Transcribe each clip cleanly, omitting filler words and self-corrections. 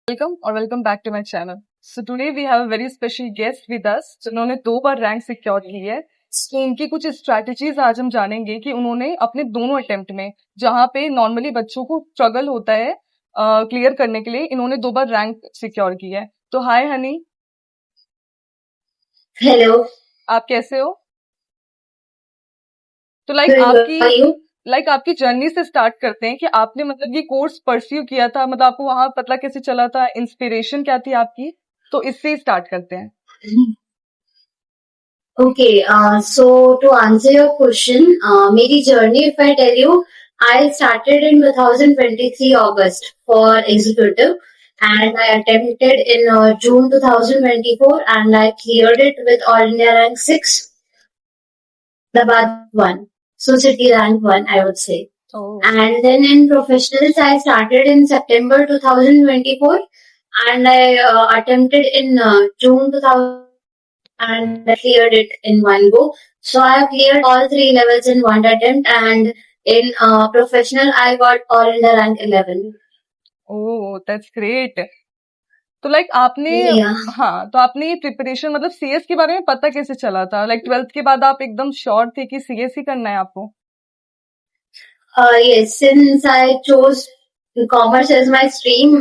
Welcome back to my channel. So today we have a very special guest with us जिन्होंने 2 बार rank secure की है। तो उनकी कुछ स्ट्रैटेजीज आज हम जानेंगे कि उन्होंने अपने दोनों अटेम्प्ट में, जहाँ पे नॉर्मली बच्चों को स्ट्रगल होता है क्लियर करने के लिए, इन्होंने 2 बार रैंक सिक्योर की है। तो हाय हनी, हेलो। आप कैसे हो? तो गुड, हाउ आर यू? आपकी जर्नी से स्टार्ट करते हैं कि आपने मतलब ये कोर्स परस्यू किया था, मतलब आपको वहां पता कैसे चला था, इंस्पिरेशन क्या थी आपकी? तो इससे ही स्टार्ट करते हैं। Okay, so to answer your question, मेरी journey, if I tell you, I started in 2023 August for executive, and I attempted in June 2024, and I cleared it with All India rank 6, Ahmedabad 1. So city rank 1, I would say. Oh. And then in professionals, I started in September 2024, and I attempted in June 2000, and I cleared it in one go. So I have cleared all 3 levels in one attempt, and in professional, I got all in the rank 11. Oh that's great. तो आपने, Yeah. हाँ, तो आपने ये preparation मतलब CS के बारे में पता कैसे चला था? 12th के बाद आप एकदम श्योर थे कि सीएस ही करना है आपको? Yes, since I chose commerce as my stream,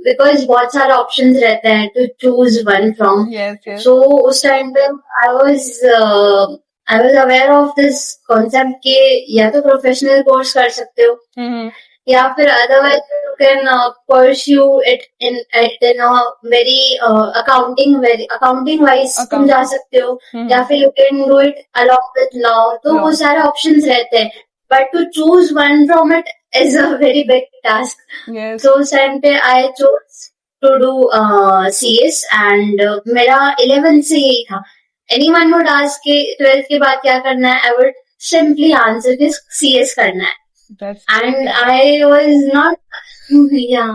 because बहुत सारे options रहते हैं to choose one from. Yes yes. So उस time पे I was I was aware of this concept कि या तो professional course कर सकते हो, या फिर otherwise you can pursue it in a very accounting wise तुम जा सकते हो, या फिर you can do it along with law. तो वो सारे options रहते हैं, but to choose one from it is a very big task. Yes. So उस time पे I chose to do CS, and मेरा 11 से यही था. Anyone would ask कि 12th के बाद क्या करना है, I would simply answer कि CS करना है. That's And I was not, yeah.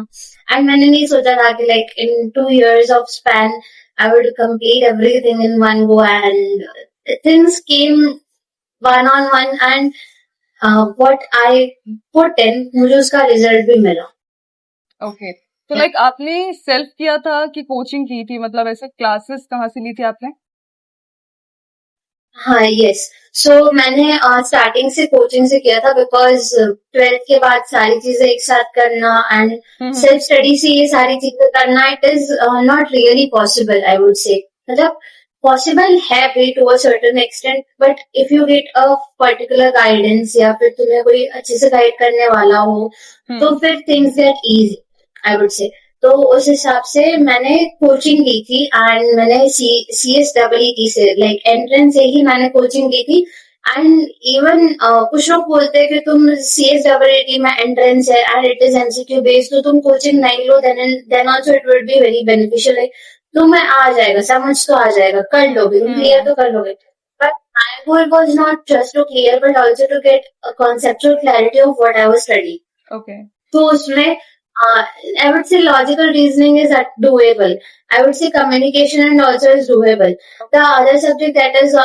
And मैंने नहीं सोचा था कि like in 2 years of span I would complete everything in one go, and things came one on one, and what I put in मुझे उसका result भी मिला. Okay. तो आपने सेल्फ किया था कि कोचिंग की थी? मतलब ऐसे क्लासेस कहाँ से ली थी आपने? हाँ, यस. सो मैंने स्टार्टिंग से कोचिंग से किया था, बिकॉज 12th के बाद सारी चीजें एक साथ करना एंड सेल्फ स्टडी से ये सारी चीजें करना, it is not really possible, I would say. मतलब पॉसिबल है भी to a certain extent, but if you get a particular guidance या फिर तुम्हें कोई अच्छे से गाइड करने वाला हो, तो फिर things get easy, I would से. तो उस हिसाब से मैंने कोचिंग ली थी, एंड मैंने CSEE से लाइक एंट्रेंस से ही मैंने कोचिंग ली थी. एंड इवन कुछ लोग बोलते हैं कि तुम CSEE में एंट्रेंस है and it is MCQ based, तो तुम कोचिंग नहीं लो, then also it would be very beneficial. तुम्हें आ जाएगा, समझ तो आ जाएगा, कर लोगे, तुम क्लियर तो कर लोगे. But my goal was not just to clear, but also to get a conceptual clarity of what I was studying. Okay. तो उसमें I would say logical reasoning is doable. I would say communication and also is doable. The other subject that is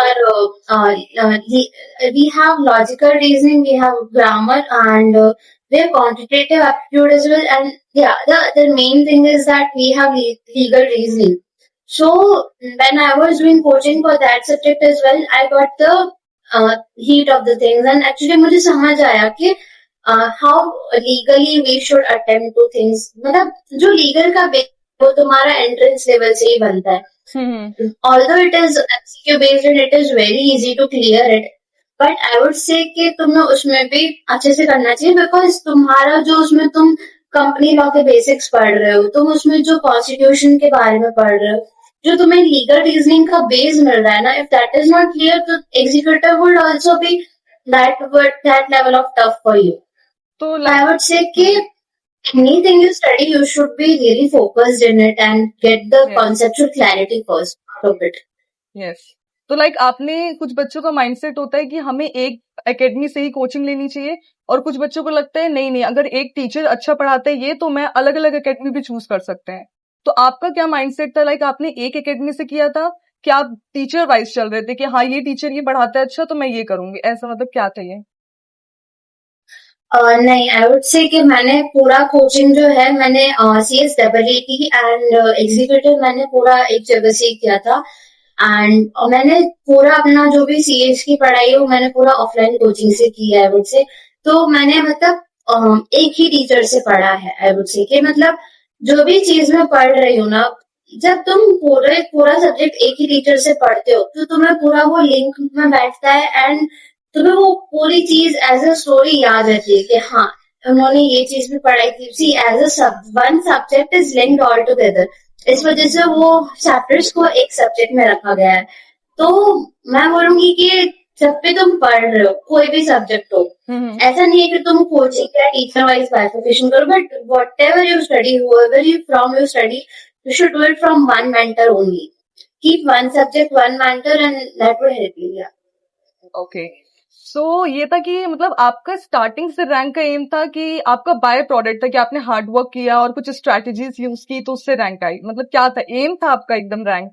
we have logical reasoning, we have grammar, and we have quantitative aptitude as well. And yeah, the main thing is that we have legal reasoning. So when I was doing coaching for that subject as well, I got the heat of the things, and actually मुझे समझ आया कि how legally we should attempt to things. मतलब जो legal का base वो तुम्हारा entrance level से ही बनता है. Although it is MCQ based and it is very easy to clear it, but I would say कि तुम्हें उसमें भी अच्छे से करना चाहिए, बिकॉज तुम्हारा जो उसमें तुम कंपनी लॉ के बेसिक्स पढ़ रहे हो, तुम उसमें जो कॉन्स्टिट्यूशन के बारे में पढ़ रहे हो, जो तुम्हें लीगल रीजनिंग का बेस मिल रहा है ना, if that is not clear, तो executive would also be that level of tough for you. तो I would say कि anything you study, you should be really focused in it and get the conceptual clarity first out of it. Yes. तो आपने, कुछ बच्चों का mindset होता है कि हमें एक एकेडमी से ही कोचिंग लेनी चाहिए, और कुछ बच्चों को लगता है नहीं नहीं, अगर एक टीचर अच्छा पढ़ाता है ये तो मैं अलग अलग एकेडमी भी चूज कर सकते हैं। तो आपका क्या माइंडसेट था? आपने एक एकेडमी से किया था कि आप टीचर वाइज चल रहे थे कि हाँ ये टीचर ये पढ़ाता है अच्छा तो मैं ये करूंगी, ऐसा मतलब क्या था ये? नहीं, आई वुड से कि मैंने पूरा कोचिंग जो है मैंने CS AAT एंड एग्जीक्यूटिव मैंने पूरा एक जगह से ही किया था। एंड मैंने पूरा अपना जो भी CS की पढ़ाई है वो मैंने पूरा ऑफलाइन कोचिंग से की है आई वुड से। तो मैंने मतलब एक ही टीचर से पढ़ा है आई वुड से कि मतलब जो भी चीज मैं पढ़ रही हूँ ना, जब तुम पूरे पूरा सब्जेक्ट एक ही टीचर से पढ़ते हो तो तुम्हें पूरा वो लिंक में बैठता है एंड तुम्हें वो पूरी चीज एज अ स्टोरी याद रहती है कि हाँ उन्होंने ये चीज भी पढ़ाई थी। See as a one subject is linked all together, इस वजह से वो चैप्टर्स को एक सब्जेक्ट में रखा गया है। तो मैं बोलूंगी कि जब भी तुम पढ़ रहे हो कोई भी सब्जेक्ट हो, ऐसा नहीं है कि तुम कोचिंग या टीचर वाइज बाइफिकेशन करो, but whatever you study however you from you study you should do it from one mentor only. Keep one subject one mentor and that will help you. Okay, so ये था कि मतलब आपका starting से rank का M था कि आपका बाय प्रोडक्ट था कि आपने हार्ड वर्क किया और कुछ स्ट्रैटेजीज यूज की तो उससे रैंक आई, मतलब क्या था एम था आपका एकदम रैंक?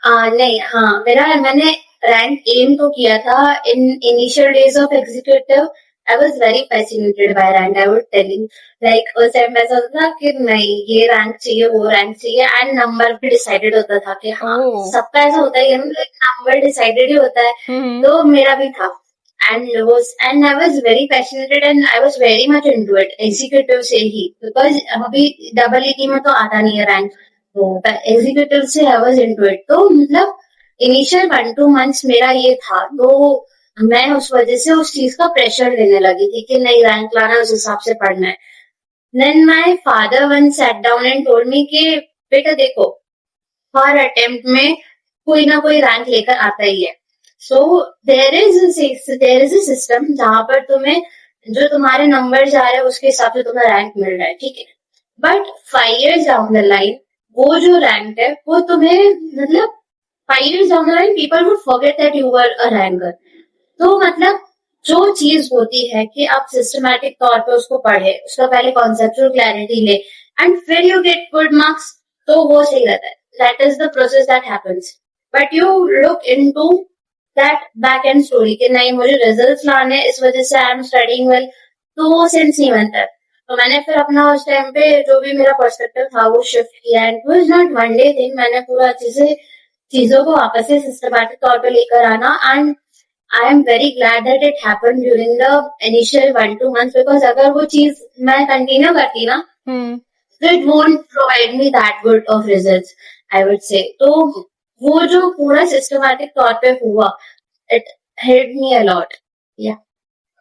नहीं, हाँ मैंने रैंक एम तो किया था in initial days of executive. I was very fascinated by rank, I would tell you. Like उस टाइम ऐसा होता था कि नहीं ये रैंक चाहिए वो रैंक चाहिए एंड नंबर भी डिसाइडेड होता था कि हाँ ओह, सबका ऐसा होता है नंबर डिसाइडेड ही होता है। तो मेरा भी था and I was very passionated and I was very much into it executive से ही, बिकॉज अभी डबल ईटी में तो आता नहीं है रैंक, तो एग्जीक्यूटिव से आई वॉज इनटू इट। तो मतलब इनिशियल 1-2 मंथ्स मेरा ये था, तो मैं उस वजह से उस चीज का प्रेशर लेने लगी थी कि नहीं रैंक लाना है, उस हिसाब से पढ़ना है। Then my father one sat down and told me कि बेटा देखो हर अटेम्प्ट में कोई ना कोई रैंक लेकर आता ही है। So there is a system जहां पर तुम्हें जो तुम्हारे नंबर जा रहे हैं उसके हिसाब से तुम्हें रैंक मिल रहा है, ठीक है। But 5 years down the line वो जो रैंक है वो तुम्हें मतलब 5 years down the line people would forget that you were a ranker. तो मतलब जो चीज होती है कि आप सिस्टमैटिक तौर पे उसको पढ़े, उसका पहले कॉन्सेप्चुअल क्लैरिटी ले एंड फिर यू गेट गुड मार्क्स, तो वो सही रहता है। That is the process that happens. But you look into that back and story कि नहीं मुझे रिजल्ट्स लाने इस वजह से आई एम स्टडीइंग वेल, तो वो सेंस नहीं बनता है। तो मैंने फिर अपना उस टाइम पे जो भी मेरा पर्सपेक्टिव था वो शिफ्ट किया and it was not one day thing. मैंने पूरा अच्छे से चीजों को वापस से सिस्टमैटिक तौर पे लेकर आना and I am very glad that it happened during the initial 1-2 months, because अगर वो चीज मैं कंटिन्यू करती ना तो it won't provide me that good of results I would से। तो वो जो पूरा सिस्टमैटिक तौर पे हुआ it help me a lot. या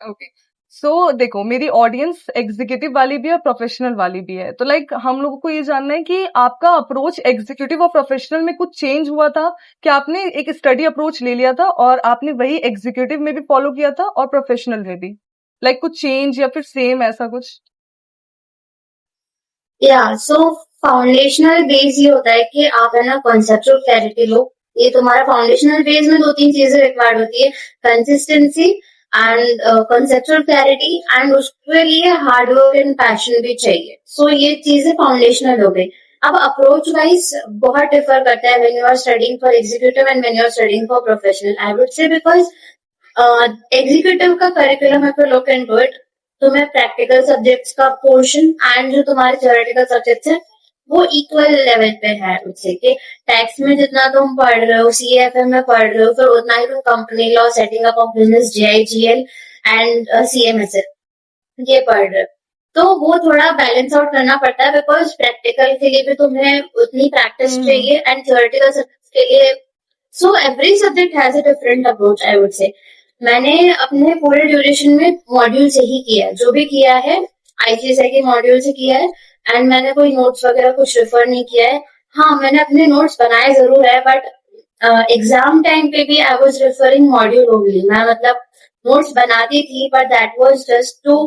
ओके, सो देखो मेरी ऑडियंस एग्जीक्यूटिव वाली भी है और प्रोफेशनल वाली भी है, तो लाइक हम लोगों को ये जानना है कि आपका अप्रोच एग्जीक्यूटिव और प्रोफेशनल में कुछ चेंज हुआ था कि आपने एक स्टडी अप्रोच ले लिया था और आपने वही एग्जीक्यूटिव में भी फॉलो किया था और प्रोफेशनल में भी, लाइक कुछ चेंज या फिर सेम ऐसा कुछ? या सो फाउंडेशनल बेस ये होता है कि आप है ना कॉन्सेप्चुअल क्लैरिटी लो। ये तुम्हारा फाउंडेशनल बेस में 2-3 चीजें रिक्वायर्ड होती है, consistency and conceptual clarity and उसके लिए हार्डवर्क एंड पैशन भी चाहिए। सो ये चीजें फाउंडेशनल हो गई। अब अप्रोच वाइज बहुत डिफर करता है when you are studying for executive and when you are studying for professional I would say, because executive का करिकुलम है तो लुक इनटू इट। तुम्हें प्रैक्टिकल सब्जेक्ट्स का पोर्शन एंड जो तुम्हारे थ्योरेटिकल सब्जेक्ट्स है वो इक्वल लेवल पे है उससे, कि टैक्स में जितना तुम पढ़ रहे हो CFM में पढ़ रहे हो फिर उतना ही तुम company law, setting up of business, JIGL and CMSF ये पढ़ रहे हो। तो वो थोड़ा बैलेंस आउट करना पड़ता है बिकॉज प्रैक्टिकल के लिए भी तुम्हें उतनी प्रैक्टिस चाहिए एंड थ्योरेटिकल सब्जेक्ट के लिए। So every subject has a different approach I would से। मैंने अपने पूरे ड्यूरेशन में मॉड्यूल से ही किया है, जो भी किया है ICSI के मॉड्यूल से किया है एंड मैंने कोई नोट्स वगैरह कुछ रेफर नहीं किया है। हाँ मैंने अपने नोट्स बनाए जरूर है बट एग्जाम टाइम पे भी I was referring module only. मैं मतलब नोट्स बनाती थी but that was just to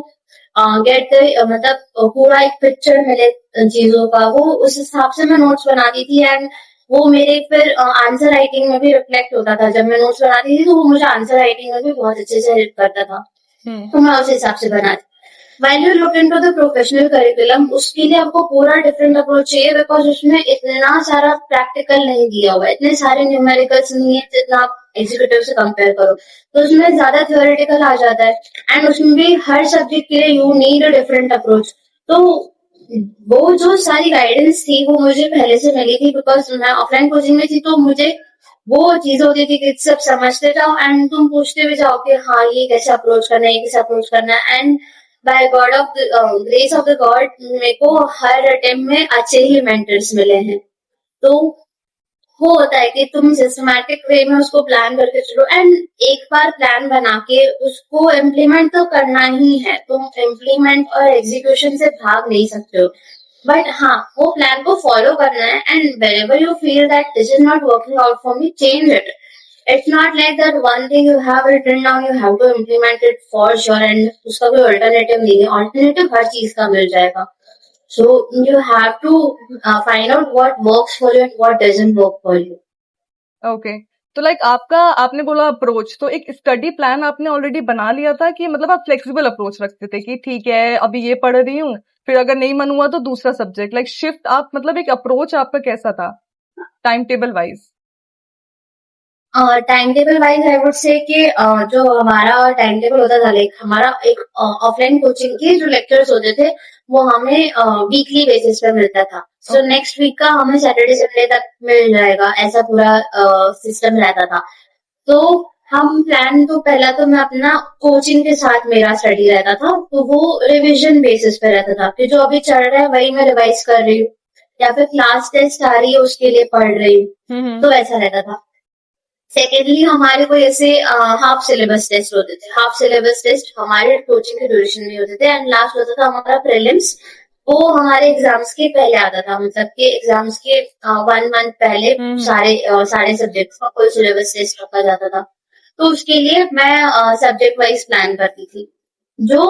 get the मतलब पूरा एक पिक्चर मिले चीजों का, वो उस हिसाब से मैं नोट्स बनाती थी एंड वो मेरे फिर आंसर राइटिंग में भी रिफ्लेक्ट होता था। जब मैं नोट्स बनाती थी तो वो मुझे आंसर राइटिंग में भी बहुत अच्छे से हेल्प करता था, तो मैं उस हिसाब से बनाती। When you look into the professional curriculum, उसके लिए आपको पूरा डिफरेंट अप्रोच चाहिए, बिकॉज उसमें इतना सारा प्रैक्टिकल नहीं दिया हुआ है, इतने सारे न्यूमेरिकल्स नहीं है जितना आप एग्जीक्यूटिव से कंपेयर करो, तो उसमें ज्यादा थ्योरेटिकल आ जाता है। एंड उसमें भी हर सब्जेक्ट के लिए you need a different approach. तो वो जो सारी गाइडेंस थी वो मुझे पहले से मिली थी, बिकॉज मैं ऑफलाइन कोचिंग में थी, तो मुझे वो चीज होती थी कि सब समझते जाओ एंड तुम पूछते भी जाओ कि हाँ ये कैसे अप्रोच करना है, ये कैसे अप्रोच करना है। And by God of grace of the God मेरे को हर अटेम्प्ट में अच्छे ही मेंटर्स मिले हैं। तो वो होता है कि तुम सिस्टमैटिक वे में उसको प्लान करके चलो, एंड एक बार प्लान बना के उसको इम्प्लीमेंट तो करना ही है, तुम इम्प्लीमेंट और एग्जीक्यूशन से भाग नहीं सकते हो। बट हाँ, वो प्लान को फॉलो करना है, and wherever you feel that this is not working out for me, change it. It's not like that one thing you have written down, you have to implement it for sure, and उसका कोई alternative नहीं है, alternative हर चीज का मिल जाएगा। So you have to find out what works for you and what doesn't work for you. Okay. तो like आपका, आपने बोला अप्रोच, तो एक स्टडी प्लान आपने ऑलरेडी बना लिया था कि मतलब आप फ्लेक्सिबल अप्रोच रखते थे कि ठीक है अभी ये पढ़ रही हूँ, फिर अगर नहीं मन हुआ तो दूसरा सब्जेक्ट, लाइक शिफ्ट आप, मतलब एक अप्रोच आपका कैसा था time table wise? Time table wise I would say कि जो हमारा टाइम टेबल होता था, लाइक हमारा एक ऑफलाइन कोचिंग के जो लेक्चर्स होते थे वो हमें वीकली बेसिस पे मिलता था। So okay. नेक्स्ट वीक का हमें सैटरडे संडे तक मिल जाएगा, ऐसा पूरा सिस्टम रहता था। तो हम प्लान, तो पहला तो मैं अपना कोचिंग के साथ मेरा स्टडी रहता था, तो वो रिविजन बेसिस पे रहता था कि जो अभी चल रहा है वही मैं रिवाइज कर रही हूँ, या फिर क्लास टेस्ट आ रही है उसके लिए पढ़ रही हूँ, तो ऐसा रहता था। सेकेंडली हमारे कोई ऐसे हाफ सिलेबस टेस्ट होते थे, हाफ सिलेबस टेस्ट हमारे कोचिंग के ड्यूरेशन में होते थे, एंड लास्ट होता था हमारा प्रीलिम्स। वो हमारे एग्जाम्स के पहले आता था, मतलब कि एग्जाम्स के 1 मंथ पहले सारे सब्जेक्ट्स का कोई सिलेबस टेस्ट रखा जाता था। तो उसके लिए मैं सब्जेक्ट वाइज प्लान करती थी। जो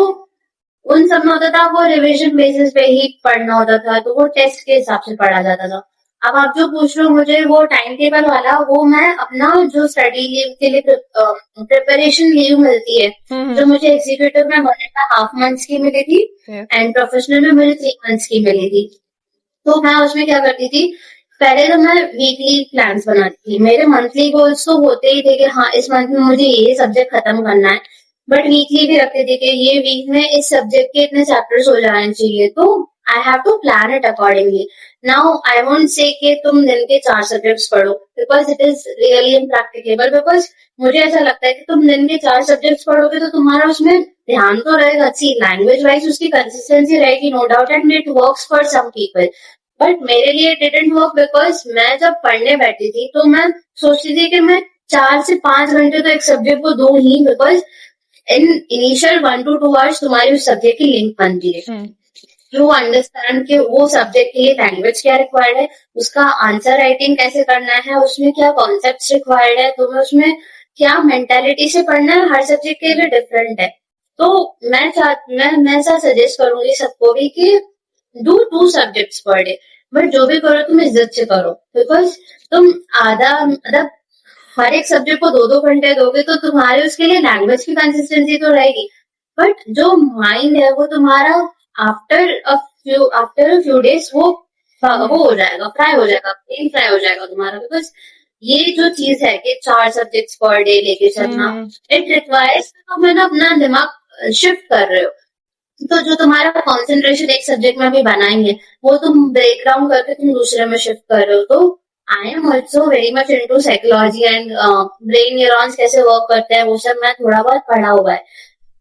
उन सब में होता था वो रिवीजन बेसिस पे ही पढ़ना होता था, तो वो टेस्ट के हिसाब से पढ़ा जाता था। अब आप जो पूछ रहे हो मुझे वो टाइम टेबल वाला, वो मैं अपना जो स्टडी लीव के लिए प्रिपरेशन लीव मिलती है, जो मुझे एग्जीक्यूटिव में 1.5 मंथ्स की मिली थी एंड प्रोफेशनल में मुझे 3 मंथ्स की मिली थी। तो मैं उसमें क्या करती थी, पहले तो मैं वीकली प्लान्स बनाती थी। मेरे मंथली गोल्स तो होते ही थे कि हाँ इस मंथ में मुझे ये सब्जेक्ट खत्म करना है, बट वीकली भी रखते थे कि ये वीक में इस सब्जेक्ट के इतने चैप्टर्स हो जाने चाहिए। तो I have to plan it accordingly. Now I won't say कि तुम दिन के 4 सब्जेक्ट्स पढ़ो, because it is really impracticable, because मुझे ऐसा लगता है कि तुम दिन के 4 सब्जेक्ट्स पढ़ोगे तो तुम्हारा उसमें ध्यान तो रहेगा, अच्छी लैंग्वेज वाइज उसकी कंसिस्टेंसी रहेगी, no doubt, and it works for some people. But मेरे लिए डिडंट वर्क, बिकॉज मैं जब पढ़ने बैठी थी तो मैं सोचती थी कि मैं 4 से 5 घंटे तो एक सब्जेक्ट को दूं ही, because in initial 1 to 2 hours तुम्हारी उस सब्जेक्ट की लिंक बनती है। यू अंडरस्टैंड कि वो सब्जेक्ट के लिए लैंग्वेज क्या रिक्वायर्ड है, उसका आंसर राइटिंग कैसे करना है, उसमें क्या कॉन्सेप्ट रिक्वायर्ड है, तुम्हें उसमें क्या मेंटालिटी से पढ़ना है, हर सब्जेक्ट के लिए डिफरेंट है। तो मैं ऐसा सजेस्ट करूंगी सबको भी कि do 2 subjects per day, but जो भी करो तुम इज्जत से करो, बिकॉज तुम आधा मतलब हर एक सब्जेक्ट को 2-2 घंटे दोगे तो तुम्हारे उसके लिए लैंग्वेज की कंसिस्टेंसी तो रहेगी, बट जो माइंड है वो तुम्हारा आफ्टर अ फ्यू डेज वो हो जाएगा, फ्राई हो जाएगा, ब्रेन फ्राई हो जाएगा तुम्हारा, बिकॉज ये जो चीज है कि 4 सब्जेक्ट्स पर डे लेके चलना, इट रिक्वायर्स तुम है ना अपना दिमाग शिफ्ट कर रहे हो। तो जो तुम्हारा कंसंट्रेशन एक सब्जेक्ट में भी बनाएंगे वो तुम ब्रेक डाउन करके तुम दूसरे में शिफ्ट कर रहे हो। तो I am also very much into psychology and brain neurons कैसे वर्क करते हैं वो सब मैं थोड़ा बहुत पढ़ा हुआ है।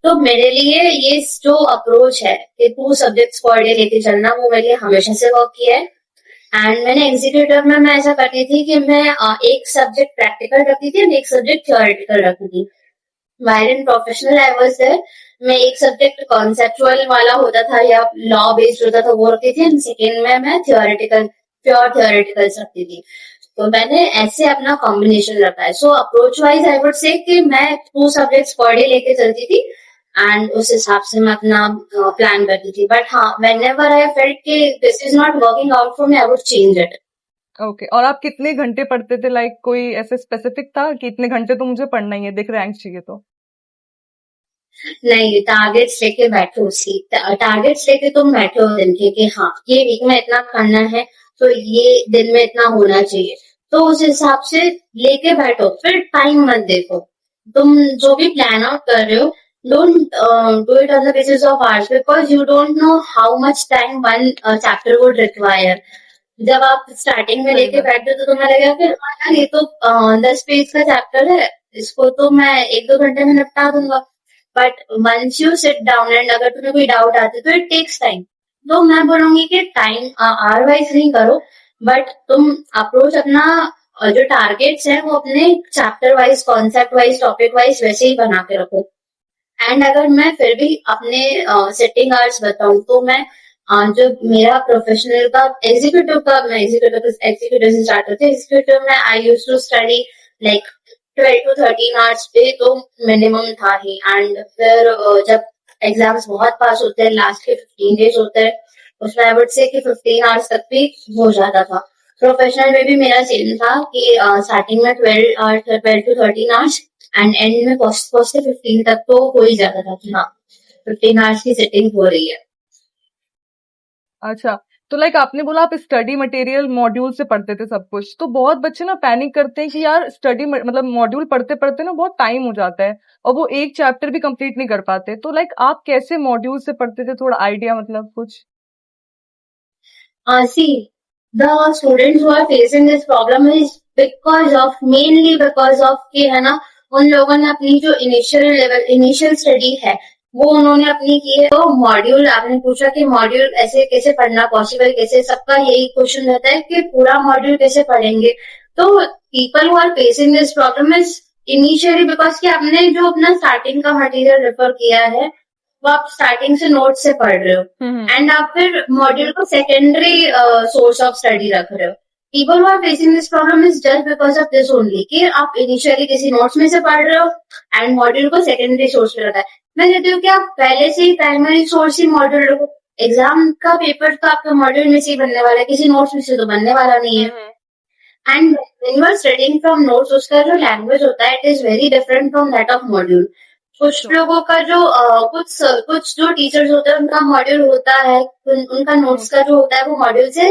तो मेरे लिए ये जो अप्रोच है कि 2 सब्जेक्ट्स पर डे लेके चलना, वो मेरे लिए हमेशा से वर्क किया है। एंड मैंने एग्जीक्यूटिव में मैं ऐसा करती थी कि मैं एक सब्जेक्ट प्रैक्टिकल रखती थी और एक सब्जेक्ट थ्योरेटिकल रखती थी। While in professional I was there, मैं एक सब्जेक्ट कॉन्सेप्चुअल वाला होता था या लॉ बेस्ड होता था वो रखती थी, एंड सेकेंड में मैं थियोरेटिकल प्योर थियोरेटिकल रखती थी। तो मैंने ऐसे अपना कॉम्बिनेशन रखा है। सो approach wise I would say कि मैं 2 सब्जेक्ट्स पर डे लेके चलती थी एंड उस हिसाब से मैं अपना प्लान करती थी। बट हाँ, व्हेनेवर आई फेल्ट कि this is not working out for me, I would change it. Okay. और आप कितने घंटे पढ़ते थे? लाइक कोई ऐसे स्पेसिफिक था कि इतने घंटे तो मुझे पढ़ना ही है, देख रैंक चाहिए तो? नहीं, टारगेट्स लेके बैठो, सी टारगेट्स लेके तुम बैठो दिन के कि हाँ ये वीक में इतना करना है, तो ये दिन में इतना होना चाहिए, तो उस हिसाब से लेके बैठो, फिर टाइम मत देखो। तुम जो भी प्लान आउट कर रहे हो, don't do it on the basis of hours, because you don't know how much time one chapter would require. जब आप स्टार्टिंग में सही लेके बात। बैठते हो तो तुम्हें लगेगा कि हाँ यार ये तो 10 पेज का चैप्टर है, इसको तो मैं 1-2 घंटे में निपटा दूंगा। But once you sit down and अगर तुम्हें कोई डाउट आती है तो इट टेक्स टाइम। तो मैं बोलूंगी कि टाइम आवर वाइज नहीं करो, बट तुम अप्रोच अपना जो टारगेट्स है वो अपने chapter wise, concept wise, topic wise वैसे ही बना के रखो। एंड अगर मैं फिर भी अपने सिटिंग आवर्स बताऊं तो मैं जो मेरा प्रोफेशनल का एग्जीक्यूटिव का, मैं एग्जीक्यूटिव से स्टार्ट करती हूँ। एग्जीक्यूटिव में I used to study like 12 to 13 hours पे तो मिनिमम था ही। एंड फिर जब एग्जाम्स बहुत पास होते हैं, लास्ट के 15 डेज होते हैं, उसमें आई वुड से कि 15 आवर्स तक भी हो जाता था। प्रोफेशनल में भी मेरा सेम था कि स्टार्टिंग में 12 to 13 आवर्स एंड एंड में पहुंचते पहुंचते 15 तक तो हो ही जाता था कि हाँ 15 आवर्स की सिटिंग हो रही है। अच्छा, तो लाइक आपने बोला आप स्टडी मटेरियल मॉड्यूल से पढ़ते थे सब कुछ, तो बहुत बच्चे ना पैनिक करते हैं कि यार स्टडी मतलब मॉड्यूल पढ़ते पढ़ते ना बहुत टाइम हो जाता है और वो एक चैप्टर भी कंप्लीट नहीं कर पाते। तो लाइक आप कैसे मॉड्यूल से पढ़ते थे, थोड़ा आइडिया मतलब कुछ? See, the students who are facing this problem is because of, mainly because of कि है ना, उन लोगों ने अपनी जो इनिशियल स्टडी है वो उन्होंने अपनी की है। तो मॉड्यूल आपने पूछा कि मॉड्यूल ऐसे कैसे पढ़ना पॉसिबल, कैसे, सबका यही क्वेश्चन रहता है कि पूरा मॉड्यूल कैसे पढ़ेंगे। तो people who are facing this problem is initially because कि आपने जो अपना स्टार्टिंग का मटेरियल रेफर किया है वो आप स्टार्टिंग से नोट से पढ़ रहे हो एंड आप फिर मॉड्यूल को सेकेंडरी सोर्स ऑफ स्टडी रख रहे हो। People who are facing this problem is just because of this only कि आप इनिशियली किसी नोट्स में से पढ़ रहे हो एंड मॉड्यूल को सेकेंडरी सोर्स पे रखा है। मैं कहती हूँ कि आप पहले से ही प्राइमरी सोर्स ही मॉड्यूल रखो। एग्जाम का पेपर तो आपका मॉड्यूल में से ही बनने वाला है, किसी नोट्स में से तो बनने वाला नहीं है। And when you are studying from notes, उसका जो लैंग्वेज होता है it is very different from that of module. कुछ लोगों का जो कुछ जो टीचर्स होते हैं उनका मॉड्यूल होता है, उनका नोट्स का जो होता है वो मॉड्यूल से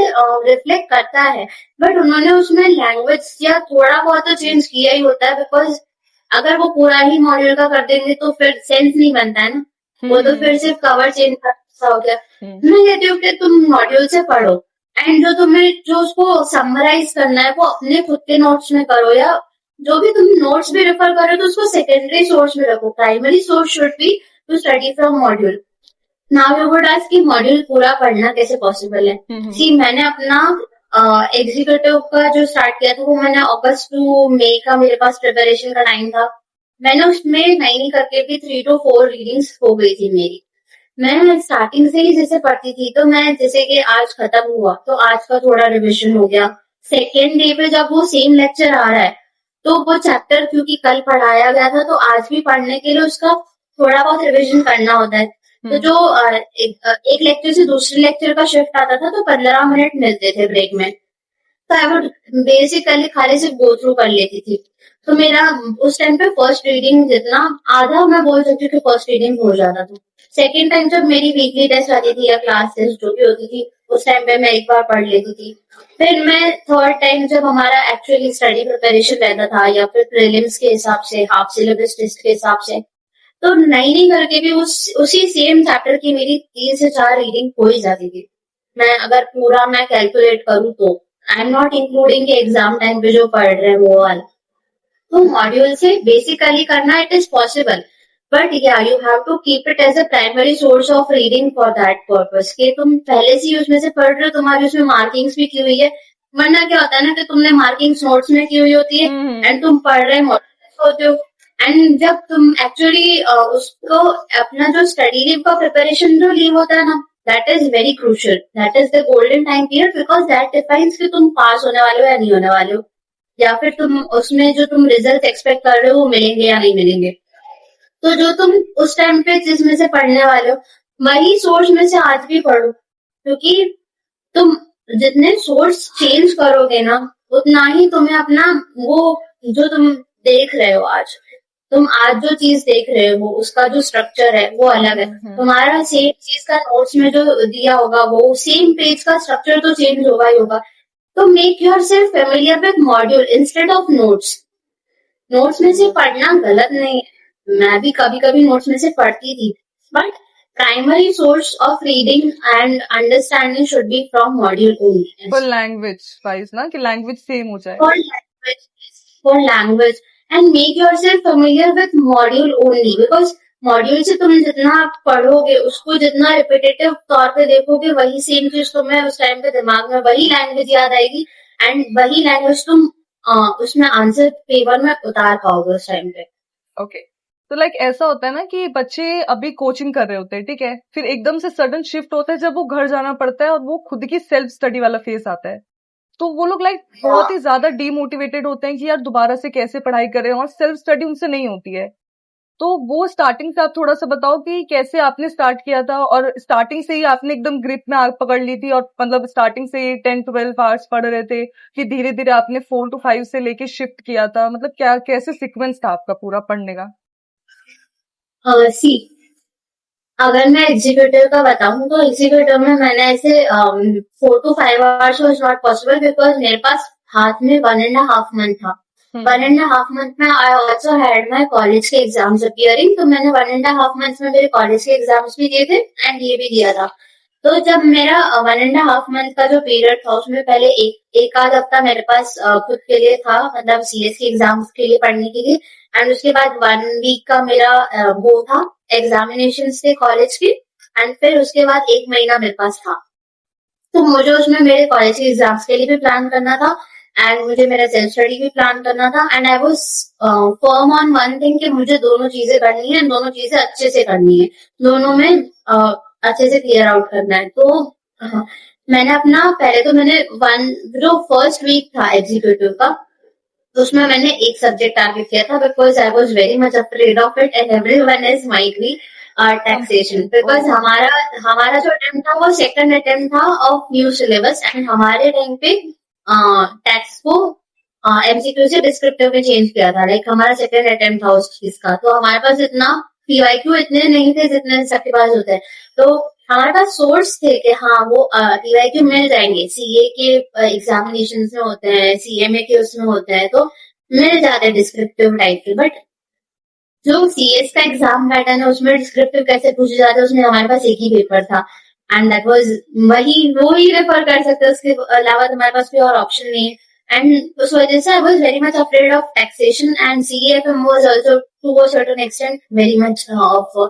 रिफ्लेक्ट करता है, बट उन्होंने उसमें लैंग्वेज या थोड़ा बहुत तो चेंज किया ही होता है। बिकॉज अगर वो पूरा ही मॉड्यूल का कर देंगे तो फिर सेंस नहीं बनता है ना, वो तो फिर सिर्फ कवर चेंज करना हो गया। मैं कहती हूँ कि तुम मॉड्यूल से पढ़ो एंड जो तुम्हें जो उसको समराइज करना है वो अपने खुद के नोट्स में करो, या जो भी तुम नोट्स भी रेफर करो तो उसको सेकेंडरी सोर्स में रखो। Primary source should be to study from module. Now you would ask कि मॉड्यूल पूरा पढ़ना कैसे पॉसिबल है। सी मैंने अपना एग्जीक्यूटिव का जो स्टार्ट किया था वो मैंने अगस्त टू मई का मेरे पास प्रिपरेशन का टाइम था। मैंने उसमें नहीं करके भी 3 to 4 रीडिंग्स हो गई थी मेरी। मैं स्टार्टिंग से ही जैसे पढ़ती थी, तो मैं जैसे कि आज खत्म हुआ तो आज का थोड़ा रिविजन हो गया। सेकेंड डे पे जब वो सेम लेक्चर आ रहा है तो वो चैप्टर क्योंकि कल पढ़ाया गया था तो आज भी पढ़ने के लिए उसका थोड़ा बहुत रिविजन करना होता है। तो जो एक लेक्चर से दूसरे लेक्चर का शिफ्ट आता था तो 15 मिनट मिलते थे ब्रेक में, तो आई वुड बेसिकली खाली सिर्फ गो थ्रू कर लेती थी। तो मेरा उस टाइम पे फर्स्ट रीडिंग जितना आधा मैं बोल सकती हूँ कि फर्स्ट रीडिंग हो जाता था। सेकेंड टाइम जब मेरी वीकली टेस्ट आती थी या क्लास टेस्ट जो भी होती थी उस टाइम पे मैं एक बार पढ़ लेती थी। फिर मैं थर्ड टाइम जब हमारा एक्चुअली स्टडी प्रिपरेशन रहता था या फिर प्रीलिम्स के हिसाब से, हाफ सिलेबस टेस्ट के हिसाब से, तो नहीं करके भी उसी सेम चैप्टर की मेरी 3 से 4 रीडिंग हो ही जाती थी। मैं अगर पूरा मैं कैलकुलेट करूँ तो आई एम नॉट इंक्लूडिंग के एग्जाम टाइम पे जो पढ़ रहे हैं वो वाला। तो मॉड्यूल से बेसिकली करना इट इज पॉसिबल, बट या you have to keep it as a primary source of reading for that purpose कि तुम पहले से ही उसमें से पढ़ रहे हो, तुम्हारी उसमें मार्किंग्स भी की हुई है। वरना क्या होता है ना कि तुमने मार्किंग्स नोट्स में की हुई होती है एंड तुम पढ़ रहे मॉड्यूल होते हो, एंड जब तुम एक्चुअली उसको अपना जो स्टडी लीव का प्रिपरेशन जो लीव होता है ना, that is very crucial, that is the golden time period, because that defines कि तुम पास होने वाले हो या नहीं होने वाले हो, या फिर तुम उसमें जो तुम रिजल्ट एक्सपेक्ट कर रहे हो वो मिलेंगे या नहीं मिलेंगे। तो जो तुम उस टाइम पे जिसमें से पढ़ने वाले हो वही सोर्स में से आज भी पढ़ो, क्योंकि तुम जितने सोर्स चेंज करोगे ना उतना ही तुम्हें अपना वो जो तुम देख रहे हो आज, तुम आज जो चीज देख रहे हो उसका जो स्ट्रक्चर है वो अलग है। तुम्हारा सेम चीज का नोट्स में जो दिया होगा वो सेम पेज का स्ट्रक्चर तो चेंज होगा ही होगा। तो make your self familiar with module instead of notes. Notes में से पढ़ना गलत नहीं है, मैं भी कभी कभी नोट्स में से पढ़ती थी, but primary source of reading and understanding should be from module only. For language wise ना, कि लैंग्वेज सेम हो जाए। For language and make your self familiar with module only, because module से तुम जितना पढ़ोगे उसको जितना रिपीटेटिव तौर पे देखोगे वही सेम चीज तुम्हें उस टाइम पे दिमाग में वही लैंग्वेज याद आएगी एंड वही लैंग्वेज तुम उसमें आंसर पेपर में उतार पाओगे उस टाइम पे। ओके, तो लाइक ऐसा होता है ना कि बच्चे अभी कोचिंग कर रहे होते हैं, ठीक है, फिर एकदम से सडन शिफ्ट होता है जब वो घर जाना पड़ता है और वो खुद की सेल्फ स्टडी वाला फेस आता है, तो वो लोग लाइक बहुत ही ज्यादा डीमोटिवेटेड होते हैं कि यार दोबारा से कैसे पढ़ाई करें, और सेल्फ स्टडी उनसे नहीं होती है। तो वो स्टार्टिंग से आप थोड़ा सा बताओ कि कैसे आपने स्टार्ट किया था, और स्टार्टिंग से ही आपने एकदम ग्रिप में आग पकड़ ली थी, और मतलब स्टार्टिंग से ही 10-12 आवर्स पढ़ रहे थे, कि धीरे धीरे आपने 4 to 5 से लेके शिफ्ट किया था, मतलब क्या कैसे सीक्वेंस था आपका पूरा पढ़ने का? सी अगर मैं एग्जीक्यूटिव का बताऊं तो एग्जीक्यूटिव में मैंने ऐसे 4 to 5 hours was not possible because मेरे पास हाथ में 1.5 मंथ था। 1.5 मंथ में I also had my college के एग्जाम्स अपियरिंग, तो मैंने 1.5 मंथ में मेरे कॉलेज के एग्जाम्स भी दिए थे एंड ये भी दिया था। तो जब मेरा 1.5 मंथ का जो पीरियड था उसमें पहले एक आध हफ्ता मेरे पास खुद के लिए था, मतलब सीएस के एग्जाम्स के लिए पढ़ने के लिए, एंड उसके बाद 1 वीक का मेरा वो था एग्जामिनेशन थे कॉलेज के, एंड फिर उसके बाद 1 महीना मेरे पास था। तो मुझे उसमें मेरे कॉलेज के एग्जाम्स के लिए भी प्लान करना था एंड मुझे मेरा सेल्फ स्टडी भी प्लान करना था, and I was firm on one thing कि मुझे दोनों चीजें करनी है, दोनों चीजें अच्छे से करनी है, दोनों में अच्छे से क्लियर आउट करना है। तो मैंने अपना पहले तो मैंने जो फर्स्ट वीक था एग्जीक्यूटिव का तो उसमें मैंने एक सब्जेक्ट टारगेट किया था because I was very much afraid of it and everyone is might be taxation, because हमारा जो अटेम्प्ट था वो सेकंड अटेम्प्ट था ऑफ न्यू सिलेबस एंड हमारे टाइम पे टैक्स को एमसीक्यू से डिस्क्रिप्टिव में चेंज किया था, लाइक हमारा सेकंड अटेम्प्ट था उस चीज का। तो हमारे पास इतना पीवाईक्यू इतने नहीं थे जितने सबके पास होते हैं, तो हमारे पास सोर्स थे कि हाँ वो पीवाईक्यू मिल जाएंगे, सीए के एग्जामिनेशन में होते हैं, सीएमए के उसमें होते हैं, तो मिल जाते हैं डिस्क्रिप्टिव टाइप के। बट जो सीएस का एग्जाम पैटर्न है उसमें डिस्क्रिप्टिव कैसे पूछे जाते हैं, उसमें हमारे पास एक ही पेपर था एंड दैट वाज वो ही रेफर कर सकते, उसके अलावा हमारे पास कोई और ऑप्शन नहीं है। एंड उस वजह से I was very much afraid of taxation and CFM was also to a certain extent very much of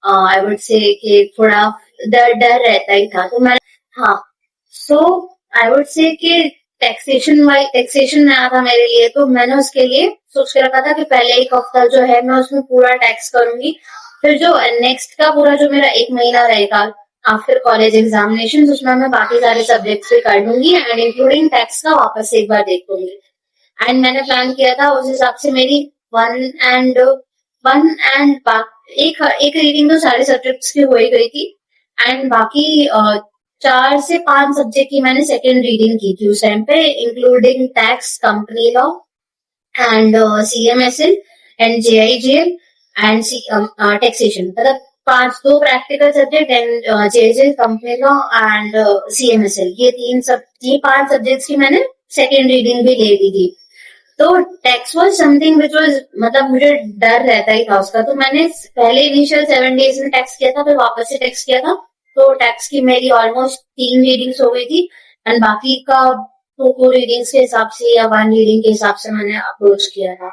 I would say कि थोड़ा डर रहता ही था। तो मैं हाँ सो आई वुड से कि टैक्सेशन नया था मेरे लिए, तो मैंने उसके लिए सोच के रखा था कि पहले एक हफ्ता जो है मैं उसमें पूरा टैक्स करूंगी, फिर जो नेक्स्ट का पूरा जो मेरा 1 महीना रहेगा आफ्टर कॉलेज एग्जामिनेशन उसमें मैं बाकी सारे सब्जेक्ट्स भी कर लूंगी एंड इंक्लूडिंग टैक्स का वापस से एक बार देख लूंगी। एंड मैंने प्लान किया था उस हिसाब से मेरी वन एंड एक रीडिंग तो सारे सब्जेक्ट्स की हो ही गई थी एंड बाकी 4 से 5 सब्जेक्ट की मैंने सेकेंड रीडिंग की थी उस टाइम पे, including tax, company law and CMSL and JIGL and taxation, मतलब 2 practical subject and JIGL, company law and CMSL, ये 5 सब्जेक्ट्स की मैंने सेकेंड रीडिंग भी ले ली थी। तो tax was something which was, मतलब मुझे डर रहता ही था उसका, तो मैंने पहले इनिशियल 7 डेज में टैक्स किया था, फिर वापस से टैक्स किया था, तो टैक्स की मेरी ऑलमोस्ट 3 रीडिंग्स हो गई थी एंड बाकी का 2 रीडिंग्स के हिसाब से या 1 रीडिंग के हिसाब से मैंने अप्रोच किया था।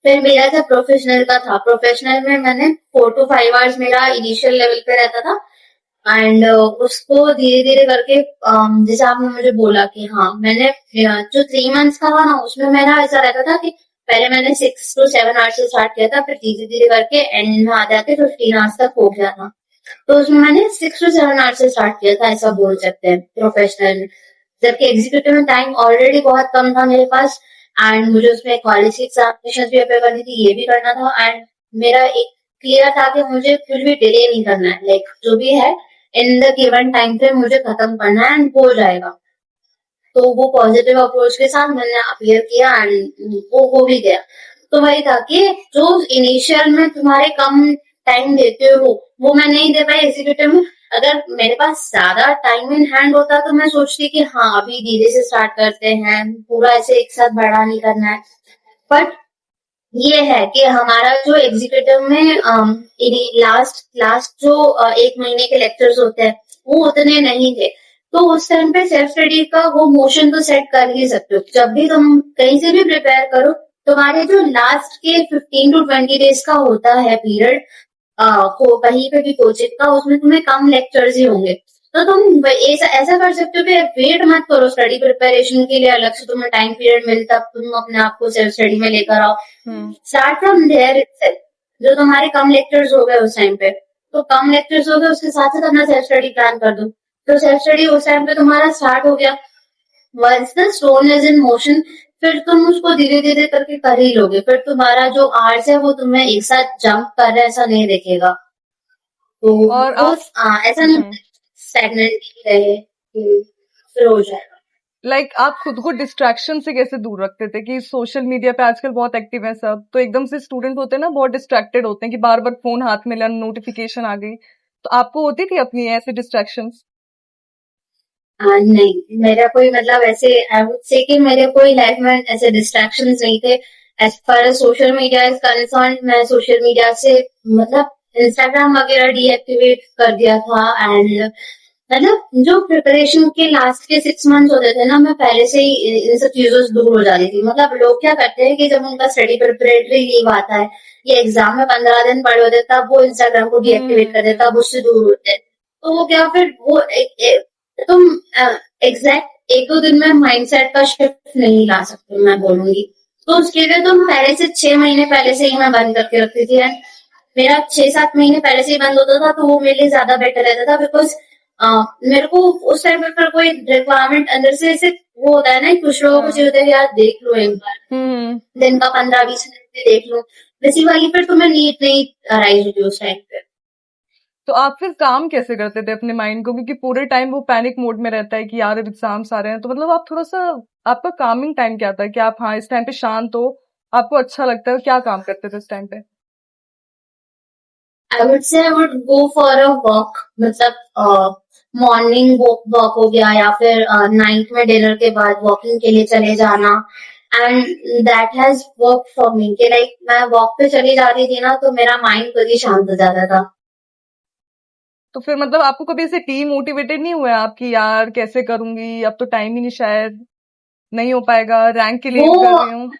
फिर मेरा था प्रोफेशनल का था, प्रोफेशनल में मैंने 4 to 5 आवर्स मेरा इनिशियल लेवल पे रहता था एंड उसको धीरे धीरे करके जैसे आपने मुझे बोला कि हाँ मैंने जो 3 मंथ्स का था ना उसमें मेरा ऐसा रहता था कि पहले मैंने 6 to 7 आवर्स से स्टार्ट किया था, फिर धीरे धीरे करके एंड में आ जाके 15 आवर्स तक हो गया था। तो उसमें मैंने 6 to 7 आवर्स से स्टार्ट किया था, ऐसा बोल सकते हैं प्रोफेशनल में। जबकि एग्जीक्यूटिव में टाइम ऑलरेडी बहुत कम था मेरे पास एंड मुझे उसमें कॉलेज की एग्जामिनेशन भी अप्लाई करनी थी, ये भी करना था एंड मेरा एक क्लियर था कि मुझे कुछ भी डिले नहीं करना है, लाइक जो भी है इन द गिवन टाइम पे मुझे खत्म करना है एंड हो जाएगा। तो वो पॉजिटिव अप्रोच के साथ मैंने अपीयर किया एंड वो हो भी गया। तो वही था कि जो इनिशियल में तुम्हारे कम टाइम देते हो वो मैं नहीं दे पाई एग्जीक्यूटिव में। अगर मेरे पास ज्यादा टाइम इन हैंड होता तो मैं सोचती कि हाँ अभी धीरे से स्टार्ट करते हैं, पूरा ऐसे एक साथ बड़ा नहीं करना है। बट ये है कि हमारा जो एग्जीक्यूटिव में लास्ट लास्ट जो 1 महीने के लेक्चर्स होते हैं वो उतने नहीं थे। तो उस टाइम पे सेल्फ स्टडी का वो मोशन तो सेट कर ही सकते हो। जब भी तुम कहीं से भी प्रिपेयर करो, तुम्हारे जो लास्ट के 15 to 20 डेज का होता है पीरियड को कहीं पे भी कोचिंग का, उसमें तुम्हें कम लेक्चर्स ही होंगे। तो तुम ऐसा ऐसा कर सकते हो कि वेट मत करो स्टडी प्रिपरेशन के लिए अलग से तुम्हें टाइम पीरियड मिलता तुम अपने आप को सेल्फ स्टडी में लेकर आओ। Start from there itself. जो तुम्हारे कम लेक्चर्स हो गए उस टाइम पे, तो कम लेक्चर्स हो गए उसके साथ साथ अपना सेल्फ स्टडी प्लान कर दो। तो सेल्फ स्टडी उस टाइम पे तुम्हारा स्टार्ट हो गया। Once the stone is in motion, फिर तुम उसको धीरे धीरे करके कर ही लोगे। फिर तुम्हारा जो आर्ट्स है वो तुम्हें एक साथ जंप कर रहा है ऐसा नहीं दिखेगा। तो और वो आप ऐसा नहीं स्टैग्नेंट रहे कि फिर हो जाएगा। लाइक आप खुद को डिस्ट्रैक्शन से कैसे दूर रखते थे कि सोशल मीडिया पे आजकल बहुत एक्टिव है सब, तो एकदम से स्टूडेंट होते हैं ना बहुत डिस्ट्रैक्टेड होते हैं कि बार बार फोन हाथ में लिया, नोटिफिकेशन आ गई, तो आपको होती थी अपनी ऐसे डिस्ट्रैक्शंस? नहीं, मेरा कोई मतलब ऐसे आई वुड से कि मेरे कोई लाइफ में ऐसे डिस्ट्रैक्शंस नहीं थे। As far as social media is concern, मैं सोशल मीडिया से मतलब इंस्टाग्राम वगैरह डीएक्टिवेट कर दिया था। एंड मतलब जो प्रिपरेशन के लास्ट के 6 मंथ्स होते थे ना, मैं पहले से ही इन सब चीजों से दूर हो जाती थी। मतलब लोग क्या करते हैं कि जब उनका स्टडी प्रिपरेटरी लीव आता है, ये एग्जाम में 15 दिन पड़े होते तब वो इंस्टाग्राम को डीएक्टिवेट कर देता, तब उससे दूर होते हैं। तो वो क्या फिर वो तुम एग्जैक्ट 1-2 दिन में माइंडसेट का शिफ्ट नहीं ला सकते मैं बोलूंगी। तो उसके लिए तुम पहले से 6 महीने पहले से ही मैं बंद करके रखती थी। एंड मेरा 6-7 महीने पहले से ही बंद होता था, तो वो मेरे लिए ज्यादा बेटर रहता था। बिकॉज मेरे को उस टाइम पर कोई रिक्वायरमेंट अंदर से ऐसे वो होता है ना, कुछ लोगों को चाहिए होता है यार देख लो एक बार, दिन का 15-20 मिनट भी देख लो, वैसी वाली फिर तुम्हें नीड नहीं अराइज होती उस टाइम पे। तो आप फिर काम कैसे करते थे अपने माइंड को, क्योंकि पूरे टाइम वो पैनिक मोड में रहता है कि यार एग्जाम्स आ रहे हैं, तो मतलब आप थोड़ा सा, आपका कामिंग टाइम क्या था कि आप हाँ इस टाइम पे शांत हो, आपको अच्छा लगता है, क्या काम करते थे इस टाइम पे? आई वुड से I would go for a walk. मतलब मॉर्निंग वॉक हो गया या फिर नाइट में डिनर के बाद वॉकिंग के लिए चले जाना। And that has work for me कि लाइक मैं वॉक पे चली जाती थी ना, तो मेरा माइंड खुद ही शांत हो जाता था। तो फिर मतलब आपको कभी ऐसे डीमोटिवेटेड नहीं हुआ आप कि यार कैसे करूंगी, अब तो टाइम ही नहीं, शायद नहीं हो पाएगा, रैंक के लिए वो भी कर रही हूँ?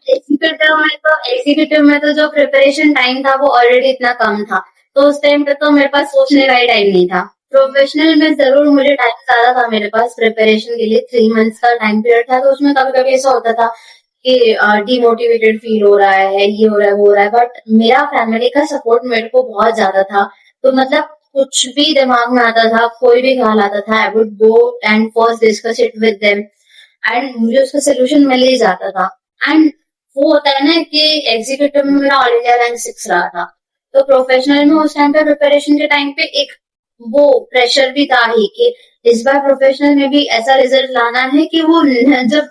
एग्जीक्यूटिव में तो जो प्रिपरेशन टाइम था वो ऑलरेडी इतना कम था, तो उस टाइम पे तो मेरे पास सोचने का ही टाइम नहीं था। प्रोफेशनल में जरूर मुझे टाइम ज्यादा था मेरे पास प्रिपरेशन के लिए। 3 मंथ्स का टाइम पीरियड था, तो उसमें कभी कभी ऐसा होता था कि डिमोटिवेटेड फील हो रहा है, ये हो रहा है वो हो रहा है। बट मेरा फैमिली का सपोर्ट मेरे को बहुत ज्यादा था। तो मतलब कुछ भी दिमाग में आता था, कोई भी ख्याल आता था, I would go and first discuss it with them, and मुझे उसका सोल्यूशन मिल ही जाता था। एंड वो होता है ना कि एग्जीक्यूटिव में मेरा ऑल इंडिया रैंक 6 रहा था, तो प्रोफेशनल में उस टाइम पे प्रिपरेशन के टाइम पे एक वो प्रेशर भी था ही कि इस बार प्रोफेशनल में भी ऐसा रिजल्ट लाना है कि वो जब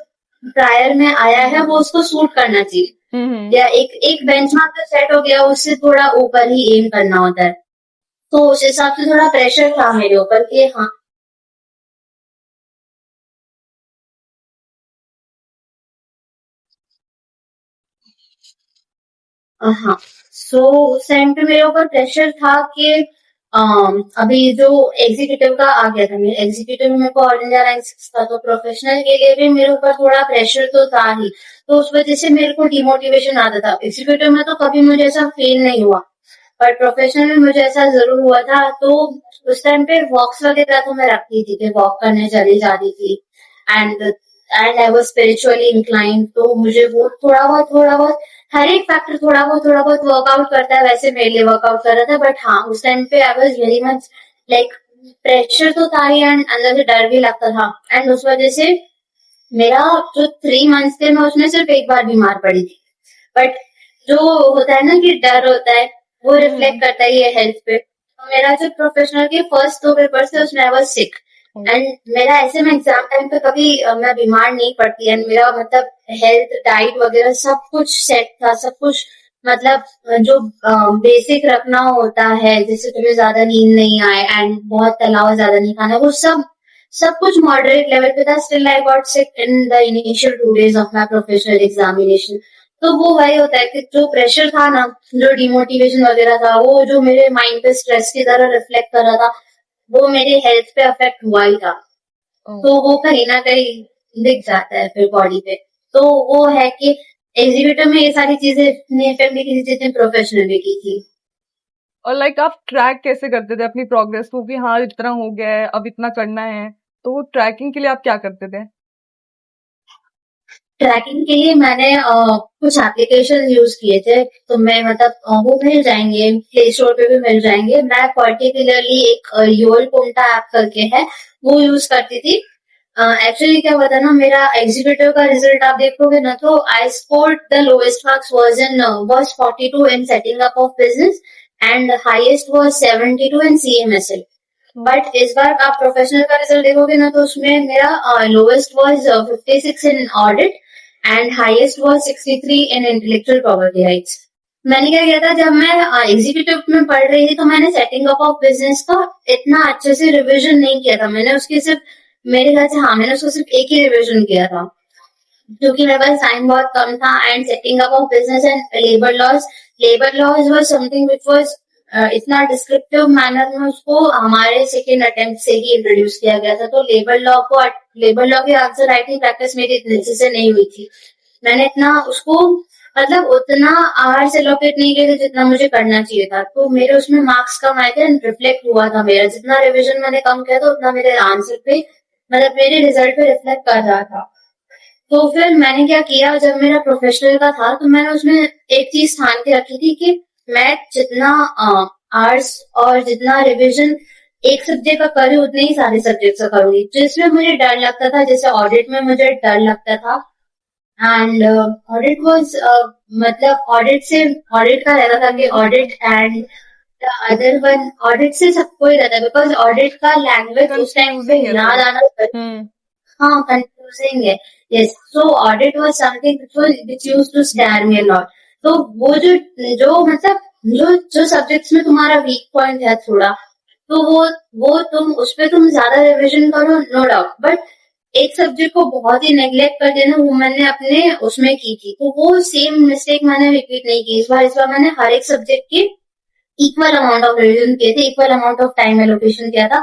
प्रायर में आया है वो उसको सूट करना चाहिए, या एक एक बेंचमार्क जो सेट हो गया उससे थोड़ा ऊपर ही एम करना होता है। तो उस हिसाब से थोड़ा प्रेशर था मेरे ऊपर कि हाँ। हाँ, सो उस टाइम पे मेरे ऊपर प्रेशर था कि अभी जो एग्जीक्यूटिव का आ गया था, मेरे एग्जीक्यूटिव में मेरे को ऑल इंडिया रैंक 6 था, तो प्रोफेशनल के लिए भी मेरे ऊपर थोड़ा प्रेशर तो था ही। तो उस वजह से मेरे को डिमोटिवेशन आता था। एग्जीक्यूटिव में तो कभी मुझे ऐसा फील नहीं हुआ, पर प्रोफेशनल में मुझे ऐसा जरूर हुआ था। तो उस टाइम पे वॉक्स वगैरह तो मैं रखती थी कि वॉक करने चली जाती थी। And and I was spiritually inclined, तो मुझे वो थोड़ा बहुत हर एक फैक्टर थोड़ा बहुत वर्कआउट करता है, वैसे मेरे लिए वर्कआउट कर रहा था। बट हाँ, उस टाइम पे आई was very much like pressure तो था ही, एंड अंदर से डर भी लगता था। एंड उस वजह से मेरा जो 3 मंथ्स थे मैं उसमें सिर्फ एक बार बीमार पड़ी थी। बट जो होता है ना कि डर होता है वो रिफ्लेक्ट करता है ये हेल्थ पे। तो मेरा जो प्रोफेशनल के फर्स्ट 2 पेपर्स थे उसमें आई वाज सिक, एंड मेरा ऐसे में एग्जाम टाइम पे कभी मैं बीमार नहीं पड़ती एंड मेरा मतलब हेल्थ डाइट वगैरह सब कुछ सेट था, सब कुछ मतलब जो बेसिक रखना होता है, जैसे तुम्हें ज्यादा नींद नहीं आए एंड बहुत तला हुआ ज्यादा नहीं खाना, वो सब सब कुछ मॉडरेट लेवल पे था. Still I got sick in the initial 2 days of my professional examination. तो वो वही होता है कि जो प्रेशर था ना, जो डिमोटिवेशन वगैरह था, वो जो मेरे माइंड पे स्ट्रेस की तरह रिफ्लेक्ट कर रहा था, वो मेरे हेल्थ पे अफेक्ट हुआ ही था. तो वो कहीं ना कहीं दिख जाता है फिर बॉडी पे. तो वो है कि एग्जीक्यूटिव में ये सारी चीजें ने इफेक्ट भी की थी जितने प्रोफेशनल भी की थी. और लाइक आप ट्रैक कैसे करते थे अपनी प्रोग्रेस को कि हाँ इतना हो गया है अब इतना करना है, तो ट्रैकिंग के लिए आप क्या करते थे? ट्रैकिंग के लिए मैंने कुछ एप्लीकेशन यूज किए थे. तो मैं मतलब वो मिल जाएंगे, प्ले स्टोर पे भी मिल जाएंगे. मैं पर्टिकुलरली एक योल पोंटा ऐप करके है, वो यूज करती थी. एक्चुअली क्या हुआ था ना, मेरा एग्जीक्यूटिव का रिजल्ट आप देखोगे ना, तो I scored the lowest marks was 42 in setting up of business and highest was 72 in CMSL. But इस बार आप प्रोफेशनल का रिजल्ट देखोगे ना, तो उसमें मेरा lowest was 56 in audit and highest was 63 in intellectual property rights. मैंने क्या किया था, जब मैं एग्जीक्यूटिव में पढ़ रही थी तो मैंने सेटिंग अप ऑफ बिजनेस का इतना अच्छे से रिविजन नहीं किया था. मैंने उसकी सिर्फ, मेरे ख्याल से हाँ, मैंने उसको सिर्फ एक ही रिविजन किया था क्योंकि मेरे पास टाइम बहुत कम था. And setting up of business and labour laws was something which was इतना डिस्क्रिप्टिव मैनर में उसको हमारे सेकेंड अटेम्प्ट से ही इंट्रोड्यूस किया गया था. तो लेबर लॉ की आंसर राइटिंग प्रैक्टिस मेरी इतने अच्छे से नहीं हुई थी. मैंने इतना उसको मतलब उतना आहार से लोकेट नहीं किया था जितना मुझे करना चाहिए था. तो मेरे उसमें मार्क्स कम आए थे, रिफ्लेक्ट हुआ था मेरा. जितना रिविजन मैंने कम किया था उतना मेरे आंसर पे मतलब मेरे रिजल्ट पे रिफ्लेक्ट कर रहा था. तो फिर मैंने क्या किया, जब मेरा प्रोफेशनल का था तो मैंने उसमें एक चीज ठान के रखी थी कि मैं जितना आर्ट्स और जितना रिवीजन एक सब्जेक्ट का करूँ उतने ही सारे सब्जेक्ट का करूंगी. जिसमें मुझे डर लगता था, जैसे ऑडिट में मुझे डर लगता था. एंड ऑडिट वाज मतलब ऑडिट का रहता था कि audit and the other one, audit से सबको ही रहता है बिकॉज ऑडिट का लैंग्वेज उस टाइम पे कंफ्यूजिंग है याद थोड़ा। आना. हाँ, कंफ्यूजिंग है. Yes, so audit was something which used to scare me a lot. तो वो जो जो मतलब जो जो सब्जेक्ट्स में तुम्हारा वीक पॉइंट है थोड़ा, तो वो तुम उस पे तुम ज्यादा रिविजन करो, नो डाउट. बट एक सब्जेक्ट को बहुत ही नेग्लेक्ट कर देना, वो मैंने अपने उसमें की थी. तो वो सेम मिस्टेक मैंने रिपीट नहीं की इस बार मैंने हर एक सब्जेक्ट के इक्वल अमाउंट ऑफ रिविजन किए थे, equal amount of time allocation किया था.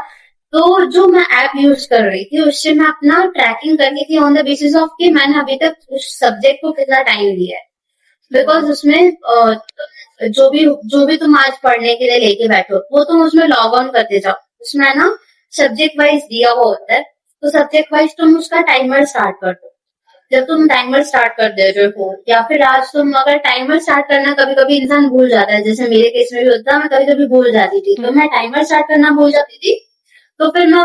तो जो मैं ऐप यूज कर रही थी उससे मैं अपना ट्रैकिंग करती थी ऑन द बेसिस ऑफ कि मैंने अभी तक उस सब्जेक्ट को कितना टाइम दिया है. बिकॉज उसमें जो भी तुम आज पढ़ने के लिए लेके बैठो वो तुम उसमें लॉग ऑन करते जाओ. उसमें ना सब्जेक्ट वाइज दिया हुआ होता है, तो सब्जेक्ट वाइज तुम उसका टाइमर स्टार्ट कर दो. जब तुम टाइमर स्टार्ट कर दे रहे हो या फिर आज तुम अगर टाइमर स्टार्ट करना कभी कभी इंसान भूल जाता है, जैसे मेरे केस में भी होता है, मैं कभी कभी भूल जाती थी, तो मैं टाइमर स्टार्ट करना भूल जाती थी. तो फिर मैं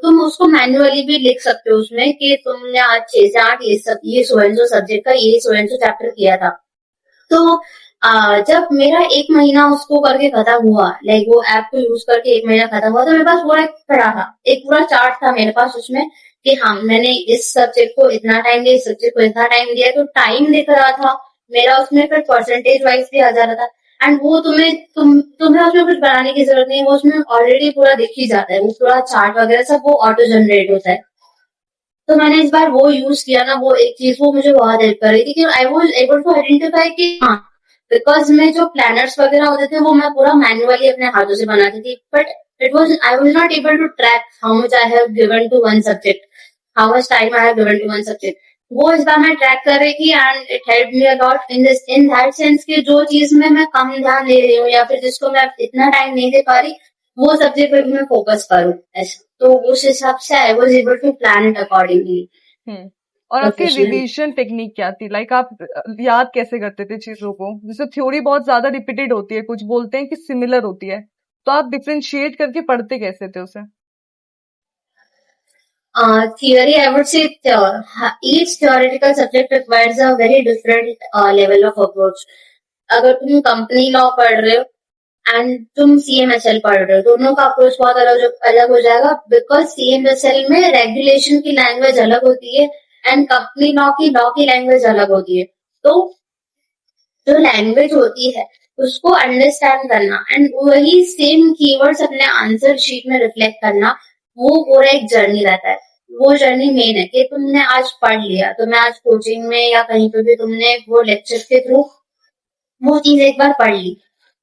तुम उसको मैन्युअली भी लिख सकते हो उसमें कि तुमने आज 6 से 8 ये सो एंड सो सब्जेक्ट का ये सो एंड सो चैप्टर किया था. तो जब मेरा 1 महीना उसको करके खत्म हुआ, लाइक वो ऐप को यूज करके 1 महीना खत्म हुआ, तो मेरे पास पूरा पड़ा था, एक पूरा चार्ट था मेरे पास उसमें कि हाँ मैंने इस सब्जेक्ट को इतना टाइम दिया, इस सब्जेक्ट को इतना टाइम दिया. तो टाइम दिख रहा था मेरा उसमें, फिर परसेंटेज वाइज भी आ जा रहा था. एंड वो तुम्हें उसमें कुछ बनाने की जरूरत नहीं है, वो उसमें ऑलरेडी पूरा दिख ही जाता है, वो पूरा चार्ट वगैरह सब वो ऑटो जनरेट होता है. तो मैंने इस बार वो यूज किया ना, वो एक चीज वो मुझे बहुत हेल्प कर रही थी कि I was able to identify कि हाँ, बिकॉज में जो प्लानर्स वगैरह होते थे वो मैं पूरा मैन्युअली अपने हाथों से बनाती थी. But I was not able to track how much I have given to one subject, how much time I have given to one subject. वो इस बार मैं ट्रैक कर रही थी and it help me a lot in that sense कि जो चीज में मैं कम ध्यान दे रही हूँ या फिर जिसको मैं इतना टाइम नहीं दे पा रही, वो सब्जेक्ट पे भी मैं फोकस करूँ ऐसा. तो उस हिसाब से I was able to plan it accordingly. और आपकी रिवीजन टेक्निक क्या थी? लाइक आप याद कैसे करते थे चीजों को? जैसे थ्योरी बहुत ज्यादा रिपीटेड होती है, कुछ बोलते हैं कि सिमिलर होती है, तो आप डिफरेंशिएट करके पढ़ते कैसे थे उसे? Theory, I would say each theoretical subject requires a very different level of approach. अगर तुम कंपनी लॉ पढ़ रहे हो एंड तुम CMSL पढ़ रहे हो, दोनों का अप्रोच बहुत अलग हो जाएगा, बिकॉज CMSL में रेगुलेशन की लैंग्वेज अलग होती है एंड कंपनी लॉ की लैंग्वेज अलग होती है। तो जो लैंग्वेज होती है उसको अंडरस्टैंड करना एंड वही सेम कीवर्ड्स अपने आंसर शीट में रिफ्लेक्ट करना, वो पूरा एक जर्नी रहता है। वो जर्नी मेन है कि तुमने आज पढ़ लिया, तुम्हें आज कोचिंग में या कहीं पे भी तुमने वो लेक्चर के थ्रू वो चीज एक बार पढ़ ली,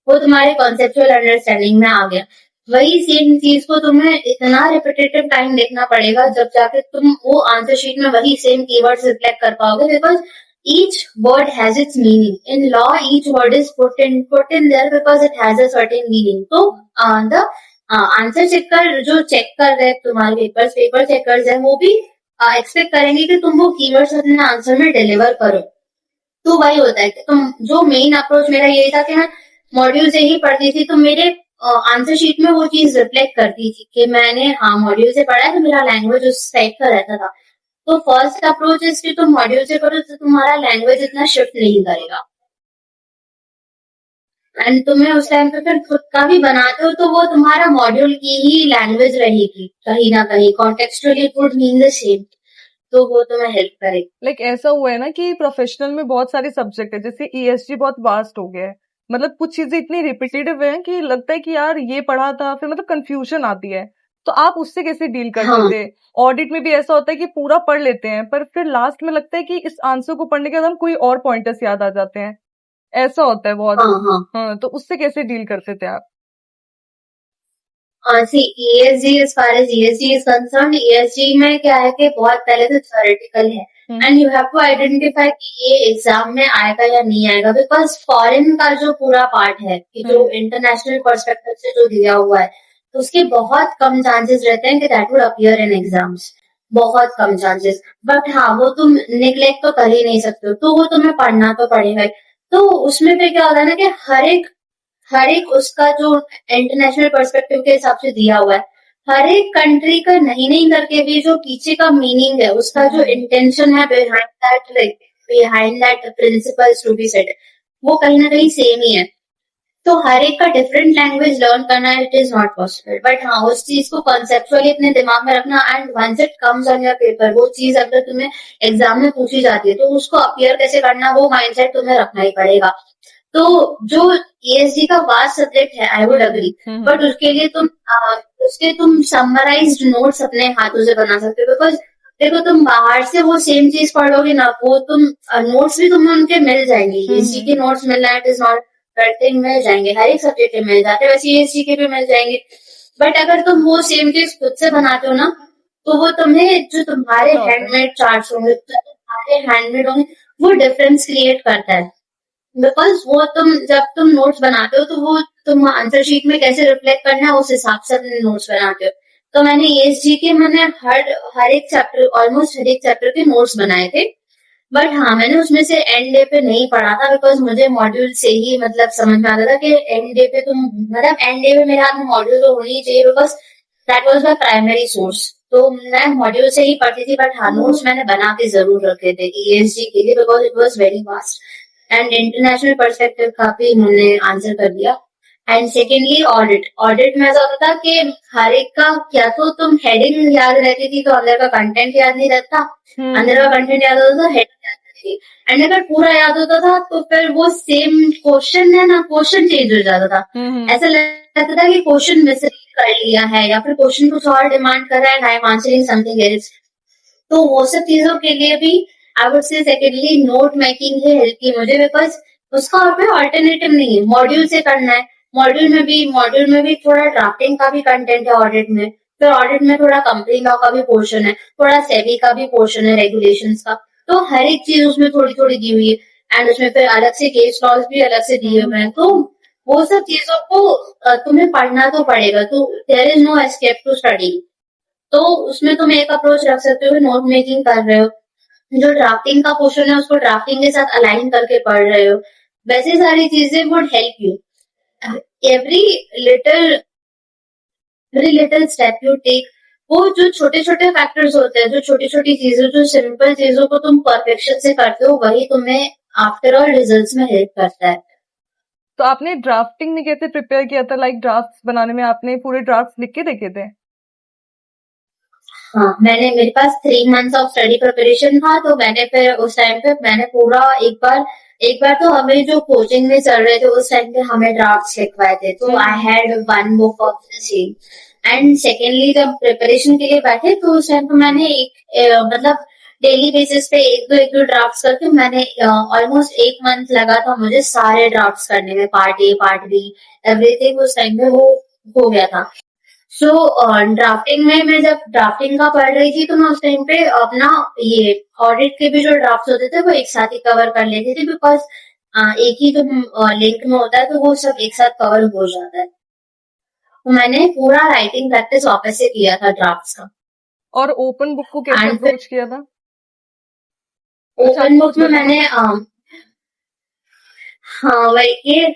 वो तुम्हारे कॉन्सेप्चुअल अंडरस्टैंडिंग में आ गया। वही सेम चीज को तुम्हें इतना रिपीटेटिव टाइम देखना पड़ेगा जब जाके तुम वो आंसर शीट में वही सेम कीवर्ड्स रिफ्लेक्ट कर पाओगे, because each word has its meaning. In law, each word is put in there because it has a certain meaning. तो the आंसर चेकर जो चेक कर रहे हैं तुम्हारे पेपर चेकर्स है, वो भी एक्सपेक्ट करेंगे कि तुम वो कीवर्ड्स अपने आंसर में डिलीवर करो। तो वही होता है कि तुम, जो मेन अप्रोच मेरा यही था कि मैं मॉड्यूल से ही पढ़ती थी, तो मेरे आंसर शीट में वो चीज रिफ्लेक्ट करती थी कि मैंने मॉड्यूल से पढ़ा है, तो मेरा लैंग्वेज उस टाइप का रहता था। तो फर्स्ट अप्रोच इज कि तुम मॉड्यूल से करो तो तुम्हारा लैंग्वेज इतना शिफ्ट नहीं करेगा, एंड तुम्हें उस टाइम पे फिर खुद का भी बनाते हो तो वो तुम्हारा मॉड्यूल की ही लैंग्वेज रहेगी, कहीं ना कहीं contextually it would mean the same, तो वो तुम्हें हेल्प करेगी। लाइक ऐसा हुआ है ना कि प्रोफेशनल में बहुत सारे सब्जेक्ट है, जैसे ESG बहुत वास्ट हो गया है, मतलब कुछ चीजें इतनी रिपीटेटिव है कि लगता है कि यार ये पढ़ा था, फिर मतलब कंफ्यूजन आती है। तो आप उससे कैसे डील करते हाँ थे? ऑडिट में भी ऐसा होता है कि पूरा पढ़ लेते हैं पर फिर लास्ट में लगता है कि इस आंसर को पढ़ने के बाद हम कोई और पॉइंटर्स याद आ जाते हैं, ऐसा होता है बहुत। हाँ हाँ हाँ, तो उससे कैसे डील करते थे आप? see, ESG, as far as ESG is concerned, ESG में क्या है कि बहुत पहले तो थ्योरेटिकल है and you have to identify कि ये एग्जाम में आएगा या नहीं आएगा, बिकॉज फॉरेन का जो पूरा पार्ट है कि जो इंटरनेशनल पर्सपेक्टिव से जो दिया हुआ है, तो उसके बहुत कम चांसेस रहते हैं कि that would appear in exams, बहुत कम चांसेस। बट हाँ, वो तुम निग्लेक्ट तो कर ही नहीं सकते हो, तो वो तुम्हें पढ़ना तो पड़ेगा ही। तो उसमें फिर क्या होता है ना कि हर एक उसका जो इंटरनेशनल पर्सपेक्टिव के हिसाब से दिया हुआ है, हर एक कंट्री का नहीं नहीं करके भी जो पीछे का मीनिंग है, उसका जो इंटेंशन है behind that principles to be set, वो कहीं ना कहीं सेम ही है। तो हर एक का डिफरेंट लैंग्वेज लर्न करना it is not possible, but हाँ, उस चीज को कॉन्सेप्चुअली अपने दिमाग में रखना and once it comes on your paper, वो चीज अगर तुम्हें एग्जाम में पूछी जाती है तो उसको अपीयर कैसे करना, वो माइंडसेट तुम्हें रखना ही पड़ेगा। तो जो ESG का वास्ट सब्जेक्ट है, आई वुड अग्री, बट उसके तुम समराइज्ड नोट्स अपने हाथों से बना सकते हो, बिकॉज देखो तुम बाहर से वो सेम चीज पढ़ोगे ना, वो तुम नोट्स भी तुम्हें उनके मिल जाएंगे, ESG के नोट्स मिलना इट इज नॉट थिंग, मिल जाएंगे, हर एक सब्जेक्ट के मिल जाते हैं, वैसे ESG के भी मिल जाएंगे। बट अगर तुम वो सेम चीज खुद से बनाते हो ना, तो वो तुम्हें जो तुम्हारे हैंडमेड चार्ट्स होंगे, तुम्हारे हैंडमेड होंगे, वो डिफरेंस क्रिएट करता है, बिकॉज वो जब तुम नोट्स बनाते हो तो वो तुम आंसर शीट में कैसे रिफ्लेक्ट करना है उस हिसाब से अपने नोट्स बनाते हो। तो मैंने ESG के हर एक चैप्टर, ऑलमोस्ट हर एक चैप्टर के नोट्स बनाए थे, बट हाँ, मैंने उसमें से एंड डे पे नहीं पढ़ा था, बिकॉज मुझे मॉड्यूल से ही मतलब समझ में आता था कि एंड डे पे एंड डे पे मेरे हाथ में मॉड्यूल तो होनी चाहिए, because that was my primary source. तो मैं मॉड्यूल से ही पढ़ती थी, बट हाँ, नोट्स मैंने बना के जरूर रखे थे ESG के लिए, because it was very vast and international perspective का भी हमने आंसर कर दिया। एंड सेकेंडली ऑडिट में ऐसा होता था कि हर एक का क्या तो तुम हेडिंग याद रहती थी तो अंदर का कंटेंट याद नहीं रहता, अंदर का कंटेंट याद होता था, हेडिंग याद रहती थी, एंड अगर पूरा याद होता था तो फिर वो सेम क्वेश्चन है ना, क्वेश्चन चेंज हो जाता था, ऐसा लगता था कि क्वेश्चन मिसरीड कर लिया है या फिर क्वेश्चन कुछ और डिमांड कर रहा है, I am answering something else. तो वो सब चीजों के लिए भी आई वुड से सेकेंडली नोट मेकिंग ही हेल्प की मुझे, बिकॉज उसका और कोई ऑल्टरनेटिव नहीं है, मॉड्यूल से करना है। मॉड्यूल में भी थोड़ा ड्राफ्टिंग का भी कंटेंट है ऑडिट में, फिर ऑडिट में थोड़ा कंपनी लॉ का भी पोर्शन है, थोड़ा सेबी का भी पोर्शन है, रेगुलेशंस का, तो हर एक चीज उसमें थोड़ी थोड़ी दी हुई है एंड उसमें फिर अलग से केस लॉज भी अलग से दिए हुए हैं। तो वो सब चीजों को तुम्हें पढ़ना तो पड़ेगा, तो there is no escape to study. तो उसमें तुम एक अप्रोच रख सकते हो, नोट मेकिंग कर रहे हो, जो ड्राफ्टिंग का पोर्शन है उसको ड्राफ्टिंग के साथ अलाइन करके पढ़ रहे हो, वैसे सारी चीजें would help you. Every little step you take, वो जो छोटे छोटे फैक्टर्स होते हैं, जो छोटी छोटी चीजें, जो सिंपल चीजों को तुम परफेक्शन से करते हो, वही तुम्हें आफ्टर ऑल रिजल्ट्स में हेल्प करता है। तो आपने ड्राफ्टिंग में कैसे प्रिपेयर किया था? लाइक ड्राफ्ट्स बनाने में आपने पूरे ड्राफ्ट्स लिख के देखे थे? हाँ, मेरे पास 3 मंथ्स ऑफ स्टडी प्रिपरेशन था, तो मैंने फिर उस टाइम पे मैंने पूरा एक बार तो हमें जो कोचिंग में चल रहे थे उस टाइम पे हमें ड्राफ्ट्स लिखवाए थे, तो I had 1 book of the same. And secondly जब प्रिपरेशन के लिए बैठे तो उस टाइम पे मैंने मतलब डेली बेसिस पे एक दो ड्राफ्ट्स करके मैंने ऑलमोस्ट 1 मंथ लगा था मुझे सारे ड्राफ्ट्स करने में, part A part B everything उस टाइम पे वो हो गया था। सो ड्राफ्टिंग में मैं जब ड्राफ्टिंग का पढ़ रही थी तो मैं उस टाइम पे अपना ये ऑडिट के भी जो ड्राफ्ट होते थे वो एक साथ ही कवर कर लेती थी, बिकॉज एक ही जो लिंक में होता है तो वो सब एक साथ कवर हो जाता है। तो मैंने पूरा राइटिंग प्रैक्टिस वापस से किया था ड्राफ्ट्स का। और ओपन बुक को कैसे एंड फिर अप्रोच किया था? ओपन बुक में मैंने हाँ वही कि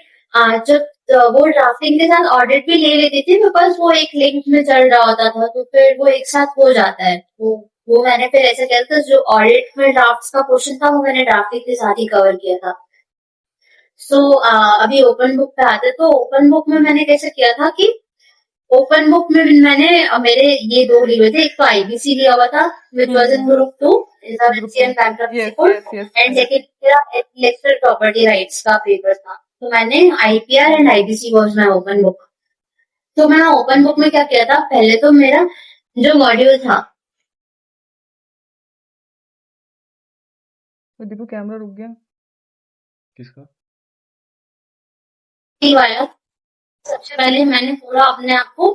जब वो ड्राफ्टिंग के साथ ऑडिट भी ले लेती थी, बिकॉज वो एक लिंक में चल रहा होता था तो फिर वो एक साथ हो जाता है। वो मैंने फिर ऐसा किया था, जो ऑडिट में ड्राफ्ट्स का पोर्शन था वो मैंने ड्राफ्टिंग के साथ ही कवर किया था। सो अभी ओपन बुक पे आते, तो ओपन बुक में मैंने कैसे किया था कि ओपन बुक में मैंने मेरे ये 2 लिए हुए थे, एक तो आईबीसी लिया हुआ था which was in group 2 insolvency and bankruptcy code, and second मेरा इंटेलेक्चुअल प्रॉपर्टी राइट्स का पेपर था। तो मैंने IPR and IBC was my open book. तो मैं ओपन बुक में क्या किया था, पहले तो मेरा जो मॉड्यूल था, तो देखो कैमरा रुक गया किसका? वाला सबसे पहले मैंने पूरा अपने आप को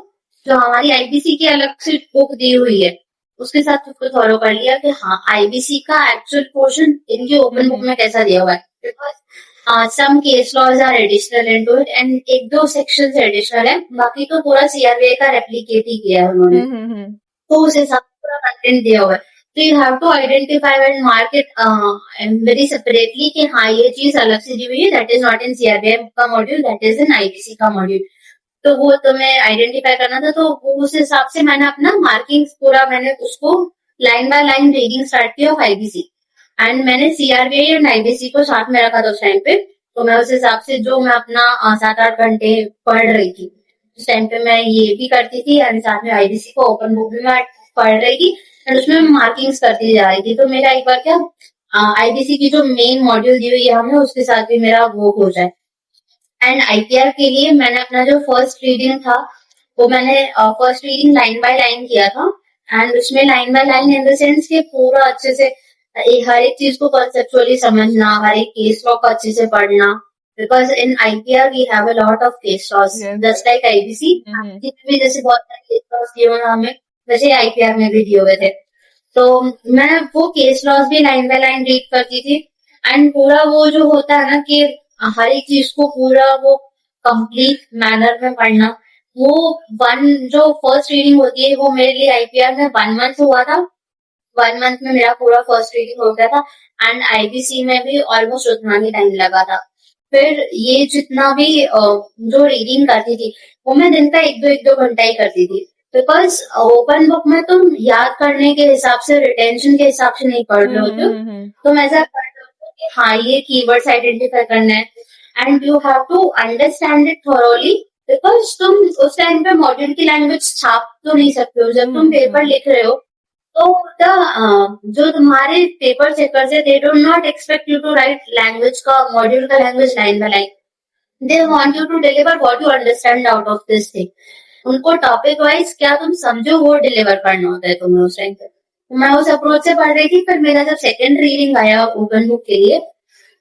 जो हमारी आईबीसी की अलग से बुक दी हुई है उसके साथ खुद को फॉलो कर लिया कि हाँ आईबीसी का एक्चुअल पोर्शन इनकी ओपन बुक में कैसा दिया हुआ है, because some case laws are additional into it and एक दो सेक्शंस एडिशनल है, बाकी तो पूरा सीआरबीआई का रेप्लिकेट ही किया है उन्होंने। तो उस हिसाब से पूरा कंटेंट दिया हुआ है, तो you have to identify and mark it very separately कि हाँ ये चीज अलग से दी हुई है, that is not in CRBI का module, that is in IBC का मॉड्यूल। तो वो तुम्हें आइडेंटिफाई करना था, तो उस हिसाब से मैंने अपना मार्किंग पूरा मैंने उसको line by line reading start किया ऑफ आईबीसी, एंड मैंने सीआरबीआई एंड आईबीसी को साथ में रखा था उस टाइम पे। तो मैं उस हिसाब से जो मैं अपना 7-8 घंटे पढ़ रही थी उस टाइम पे मैं ये भी करती थी, एंड साथ में आईबीसी को ओपन बुक भी मैं पढ़ रही थी एंड उसमें मार्किंग्स करती जा रही थी। तो मेरा एक बार क्या आईबीसी की जो मेन मॉड्यूल दी हुई है हमें उसके साथ भी मेरा वो हो जाए। एंड आईपीआर के लिए मैंने अपना जो फर्स्ट रीडिंग था वो मैंने first reading line by line किया था, एंड उसमें line by line in the sense कि पूरा अच्छे से हर एक चीज को कंसेप्चुअली समझना, हर एक केस लॉ को अच्छे से पढ़ना, because in IPR we have a lot of case laws just like IBC भी, जैसे बहुत सारे केस लॉज दिए हुए हमें वैसे आईपीआर में भी दिए हुए थे। तो मैं वो केस लॉज भी लाइन बाय लाइन रीड करती थी, एंड पूरा वो जो होता है ना कि हर एक चीज को पूरा वो कंप्लीट मैनर में पढ़ना, वो जो फर्स्ट रीडिंग होती है वो मेरे लिए आईपीआर में 1 मंथ हुआ था। 1 मंथ में मेरा पूरा फर्स्ट रीडिंग हो गया था, एंड आईबीसी में भी ऑलमोस्ट उतना ही टाइम लगा था। फिर ये जितना भी जो रीडिंग करती थी वो मैं दिन का 1-2 घंटा ही करती थी, बिकॉज ओपन बुक में तुम याद करने के हिसाब से, रिटेंशन के हिसाब से नहीं पढ़ रहे होते हो, तुम ऐसा पढ़ रहे हो कि हाँ ये कीवर्ड्स आइडेंटिफाई करना है, and you have to understand it thoroughly, because तुम उस टाइम पे मॉड्यूल की लैंग्वेज छाप तो नहीं सकते हो। जब तुम पेपर लिख रहे हो तो जो तुम्हारे पेपर चेकर्स है they don't not expect you to write language का मॉड्यूल का language line by line, they want you to deliver what you understand out of this thing. उनको टॉपिक वाइज क्या तुम समझो वो डिलीवर करना होता है तुम्हें उस टाइम पे। तो मैं उस अप्रोच से पढ़ रही थी। फिर मेरा जब सेकंड रीडिंग आया ओपन बुक के लिए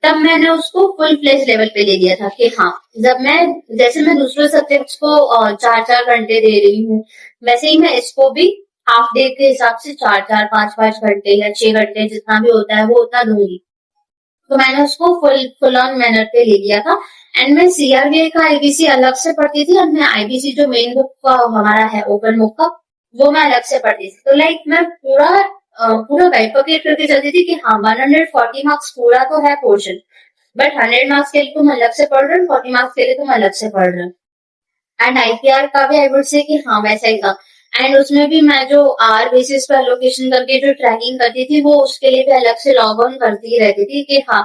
तब मैंने उसको फुल फ्लेज लेवल पे ले लिया था कि हाँ जब मैं दूसरे सब्जेक्ट्स को 4-4 घंटे दे रही हूँ वैसे ही मैं इसको भी हाफ डे के हिसाब से 4-4, 5-5 घंटे या 6 घंटे जितना भी होता है वो उतना दूंगी। तो मैंने उसको फुल ऑन मैनर पे ले लिया था, एंड मैं सीआरबीआई का आईबीसी अलग से पढ़ती थी और मैं आईबीसी जो मेन बुक का हमारा है ओपन बुक का वो मैं अलग से पढ़ती थी। तो लाइक मैं पूरा बाइफरकेट करके चलती थी कि हाँ 140 मार्क्स पूरा तो है पोर्शन, बट 100 मार्क्स के लिए तुम अलग से पढ़ रहे हो, 40 मार्क्स के लिए तुम अलग से पढ़ रहे हो। एंड आईपीआर का भी आई वुड से कि हाँ वैसा ही था, एंड उसमें भी मैं जो आर बेसिस पर एलोकेशन करके जो ट्रैकिंग करती थी वो उसके लिए भी अलग से लॉग ऑन करती रहती थी कि हाँ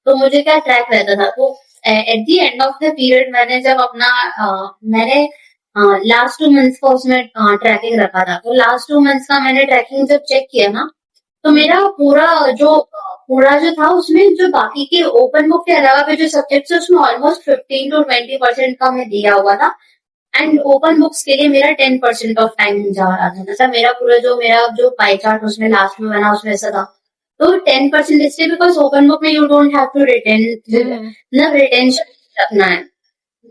तो मुझे क्या ट्रैक रहता था। तो at the end of the period मैंने जब अपना मैंने लास्ट 2 मंथ्स का उसमें ट्रैकिंग रखा था, तो लास्ट 2 मंथ्स का मैंने ट्रैकिंग जब चेक किया ना, तो मेरा पूरा जो था उसमें जो बाकी के ओपन बुक के अलावा के जो सब्जेक्ट्स है उसमें ऑलमोस्ट 15 to 20% का मैं दिया हुआ था। एंड ओपन बुक्स के लिए मेरा 10% ऑफ टाइम जा रहा था। मतलब मेरा जो पाई चार्ट उसमें लास्ट में बना उसमें ऐसा था। तो 10% इसलिए बिकॉज ओपन बुक में यू डोंट हैव टू मतलब रिटेंशन रखना है,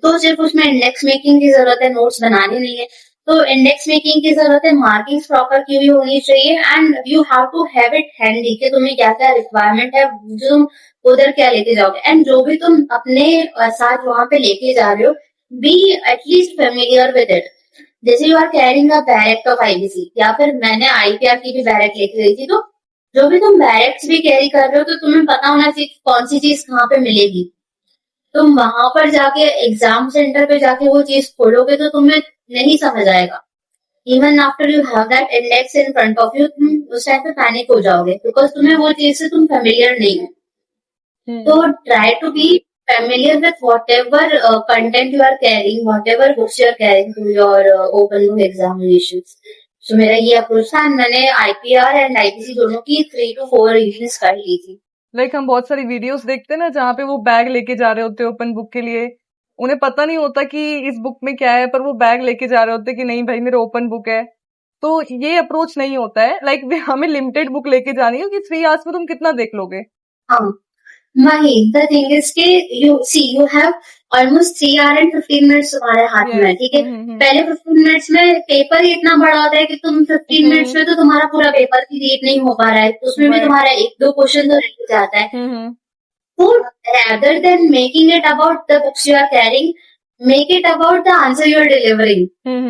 तो सिर्फ उसमें इंडेक्स मेकिंग की जरूरत है, नोट्स बनाने नहीं है। तो इंडेक्स मेकिंग की जरूरत है, मार्किंग प्रॉपर की भी होनी चाहिए, and you have to have it handy कि तुम्हें क्या क्या रिक्वायरमेंट है, जो तुम उधर क्या लेके जाओगे, एंड जो भी तुम अपने साथ वहां पे लेके जा रहे हो, be at least familiar with it. जैसे you are carrying a bare act of IBC, या फिर मैंने आईपीआर की भी बैरेक्ट लेके गई थी, तो जो भी तुम बैरेक्ट्स भी कैरी कर रहे हो, तो तुम्हें पता होना चाहिए कौन सी चीज कहाँ पे मिलेगी। तुम वहां पर जाके एग्जाम सेंटर पे जाके वो चीज खोलोगे तो तुम्हें नहीं समझ आएगा। Even after you have that index in front of you, तुम उस टाइम पे पैनिक हो जाओगे बिकॉज तुम्हें वो चीज से तुम फेमिलियर नहीं हो। तो try to be familiar with whatever content you are carrying, whatever books you are carrying to your open book examinations. So मेरा ये अप्रोच था, मैंने आईपीआर एंड आईपीसी दोनों की 3 to 4 रिविजन्स कर ली थी। लाइक हम बहुत सारी वीडियोस देखते हैं ना जहाँ पे वो बैग लेके जा रहे होते हैं ओपन बुक के लिए, उन्हें पता नहीं होता कि इस बुक में क्या है, पर वो बैग लेके जा रहे होते हैं कि नहीं भाई मेरा ओपन बुक है। तो ये अप्रोच नहीं होता है, लाइक हमें लिमिटेड बुक लेके जानी है कि 3 आवर्स में तुम कितना देख लोगे। हाँ, Mahi, the thing is कि you have almost 3 hours and 15 minutes तुम्हारे हाथ में, ठीक है। पहले 15 मिनट्स में पेपर ही इतना बड़ा होता है कि तुम 15 मिनट्स में तो तुम्हारा पूरा पेपर ही रीड नहीं हो पा रहा है, तो उसमें भी तुम्हारा 1-2 क्वेश्चन तो रह जाता है। तो rather than making it about the books you are carrying, make it about the answer you are delivering,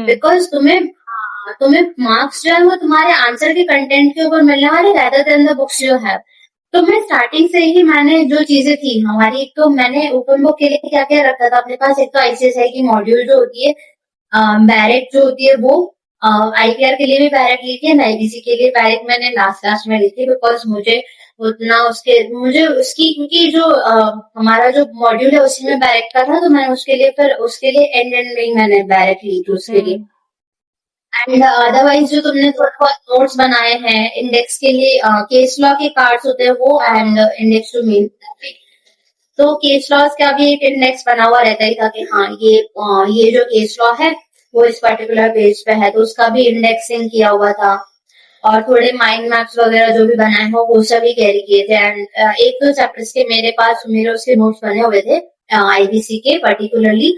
because तुम्हें मार्क्स जो है वो तुम्हारे आंसर के कंटेंट के ऊपर मिलने वाले rather than the books you have। तो मैं स्टार्टिंग से ही मैंने जो चीजें थी हमारी, तो मैंने ओपन बुक के लिए क्या क्या रखा था अपने पास। एक तो आईसीएसआई की मॉड्यूल जो होती है, बैरेक्ट जो होती है वो, आईपीआर के लिए भी बैरेक्ट ली थी, आईबीसी के लिए बैरेक्ट मैंने लास्ट में ली थी बिकॉज मुझे उसकी क्योंकि जो हमारा जो मॉड्यूल है उसी में बैरेक्ट का था, तो मैंने उसके लिए एंड में मैंने बैरेक्ट ली थी उसके लिए। एंड अदरवाइज जो तुमने थोड़ा बहुत नोट्स बनाए हैं इंडेक्स के लिए, केस लॉ के कार्ड्स होते हैं वो, एंड इंडेक्स टू मेन, तो केस लॉज का भी एक इंडेक्स बना हुआ रहता है था कि हाँ ये जो केस लॉ है वो इस पर्टिकुलर पेज पे है, तो उसका भी इंडेक्सिंग किया हुआ था। और थोड़े माइंड मैप्स वगैरह जो भी बनाए हो वो सभी कैरी किए थे। एंड एक दो चैप्टर्स के मेरे उसके नोट्स बने हुए थे आईबीसी के पर्टिकुलरली,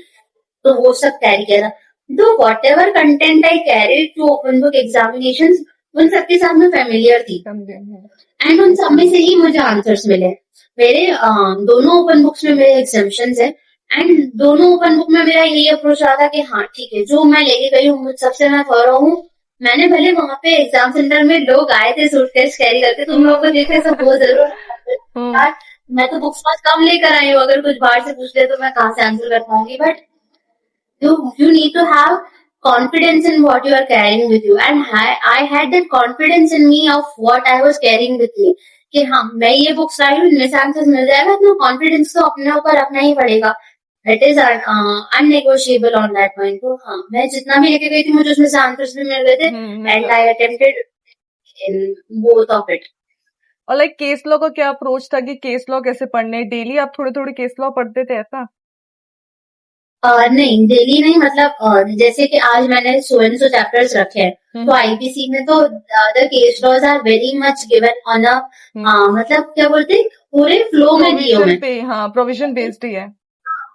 तो वो सब कैरी किया था। तो whatever content I carried to open book examinations, उन सबके साथ मैं फेमिलियर थी, एंड उन सब में से ही मुझे आंसर्स मिले। मेरे दोनों ओपन बुक्स में मेरे एग्जाम्पशंस है, एंड दोनों ओपन बुक में मेरा यही अप्रोच रहा था कि हाँ ठीक है, जो मैं लेके गई हूँ सबसे मैं थोड़ा हूँ। मैंने भले वहां पे एग्जाम सेंटर में लोग आए थे सूटकेस कैरी करके, तुम लोगों को देखे सब बहुत जरूर यार, मैं तो बुक्स बहुत कम लेकर आई हूँ, अगर कुछ बाहर से पूछ ले तो मैं कहाँ से आंसर कर पाऊंगी। But you need to have confidence in what you are carrying with you, and I had that confidence in me of what I was carrying with me कि हाँ मैं ये बुक्स लाई हूँ, इनमें से आंसर्स मिल जाएगा। इतना कॉन्फिडेंस तो अपने ऊपर रखना ही पड़ेगा, it is unnegotiable on that point. तो हाँ, मैं जितना भी लेके गई थी मुझे उसमें से आंसर्स भी मिल गए थे, and I attempted in both of it. और लाइक केस लॉ का क्या अप्रोच था कि केस लॉ कैसे पढ़ने, डेली आप थोड़े थोड़े केस लॉ पढ़ते थे ऐसा? नहीं, डेली नहीं, मतलब जैसे कि आज मैंने सो एंड सो चैप्टर्स रखे हैं, तो आईपीसी में तो the case laws are very much given on a, मतलब क्या बोलते हैं, पूरे फ्लो में दिए हुए हैं। हाँ, प्रोविजन बेस्ड ही है,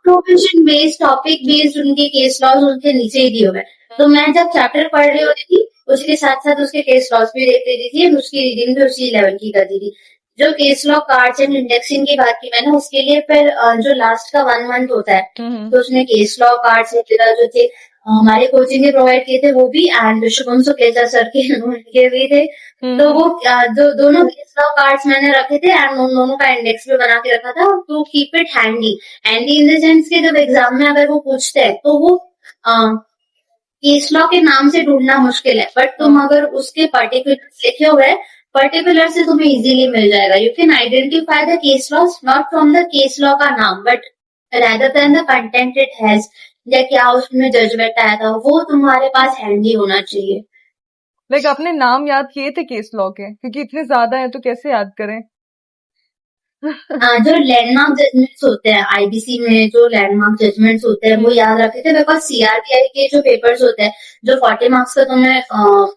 प्रोविजन बेस्ड, टॉपिक बेस्ड उनके केस लॉज उनके नीचे ही दिए हुए हैं। तो मैं जब चैप्टर पढ़ रही होती थी उसके साथ साथ उसके केस लॉज भी देख लेती थी, उसकी रीडिंग भी उसी लेवल की करती थी। जो case law cards and indexing की बात की मैंने, उसके लिए फिर जो लास्ट का 1 मंथ होता है, तो उसमें केस लॉ कार्ड्स वगैरह जो थे हमारे कोचिंग के प्रोवाइड किए थे वो भी, एंड शुभम सुकेजा सर के भी थे। तो वो दोनों केस लॉ कार्ड्स मैंने रखे थे, एंड उन दोनों का इंडेक्स भी बना के रखा था to keep it handy in the sense के जब एग्जाम में अगर वो पूछते हैं तो वो केस लॉ के नाम से ढूंढना मुश्किल है, बट तुम अगर उसके पर्टिकुलर लिखे हुए पर्टिकुलर से तुम्हें इजीली मिल जाएगा। You can identify the case laws not from the case law का नाम, but rather than the content it has, या क्या उसमें जजमेंट आया था, वो तुम्हारे पास हैंडी होना चाहिए। लाइक आपने नाम याद किए थे केस लॉ के, क्योंकि इतने ज्यादा हैं तो कैसे याद करें। जो लैंडमार्क जजमेंट्स होते हैं आईबीसी में, जो लैंडमार्क जजमेंट्स होते हैं वो याद रखे थे, बिकॉज सीआरबीआई के जो पेपर्स होते हैं, जो 40 मार्क्स का तुम्हें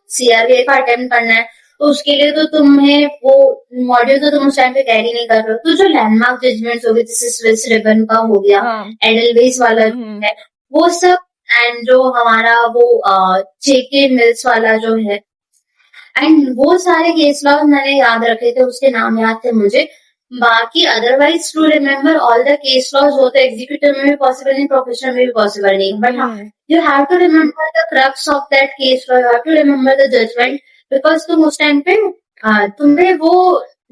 सीआरबीआई का अटेम्प्ट करना है, तो उसके लिए तो तुम्हें वो मॉड्यूल तो तुम उस टाइम पे कैरी नहीं कर रहे हो, तो जो लैंडमार्क जजमेंट्स हो गए, जैसे स्विस रिबन का हो गया, हाँ। एडलवेज वाला है वो सब, एंड जो हमारा वो जेके मिल्स वाला जो है, एंड वो सारे केस लॉ मैंने याद रखे थे, उसके नाम याद थे मुझे। बाकी otherwise to remember all the case laws वो तो एग्जीक्यूटिव में भी पॉसिबल नहीं, प्रोफेशनल में भी पॉसिबल नहीं, बट हाँ you have to remember the crux of that case law, you have to remember the judgment, because तुम उस टाइम पे तुम्हें वो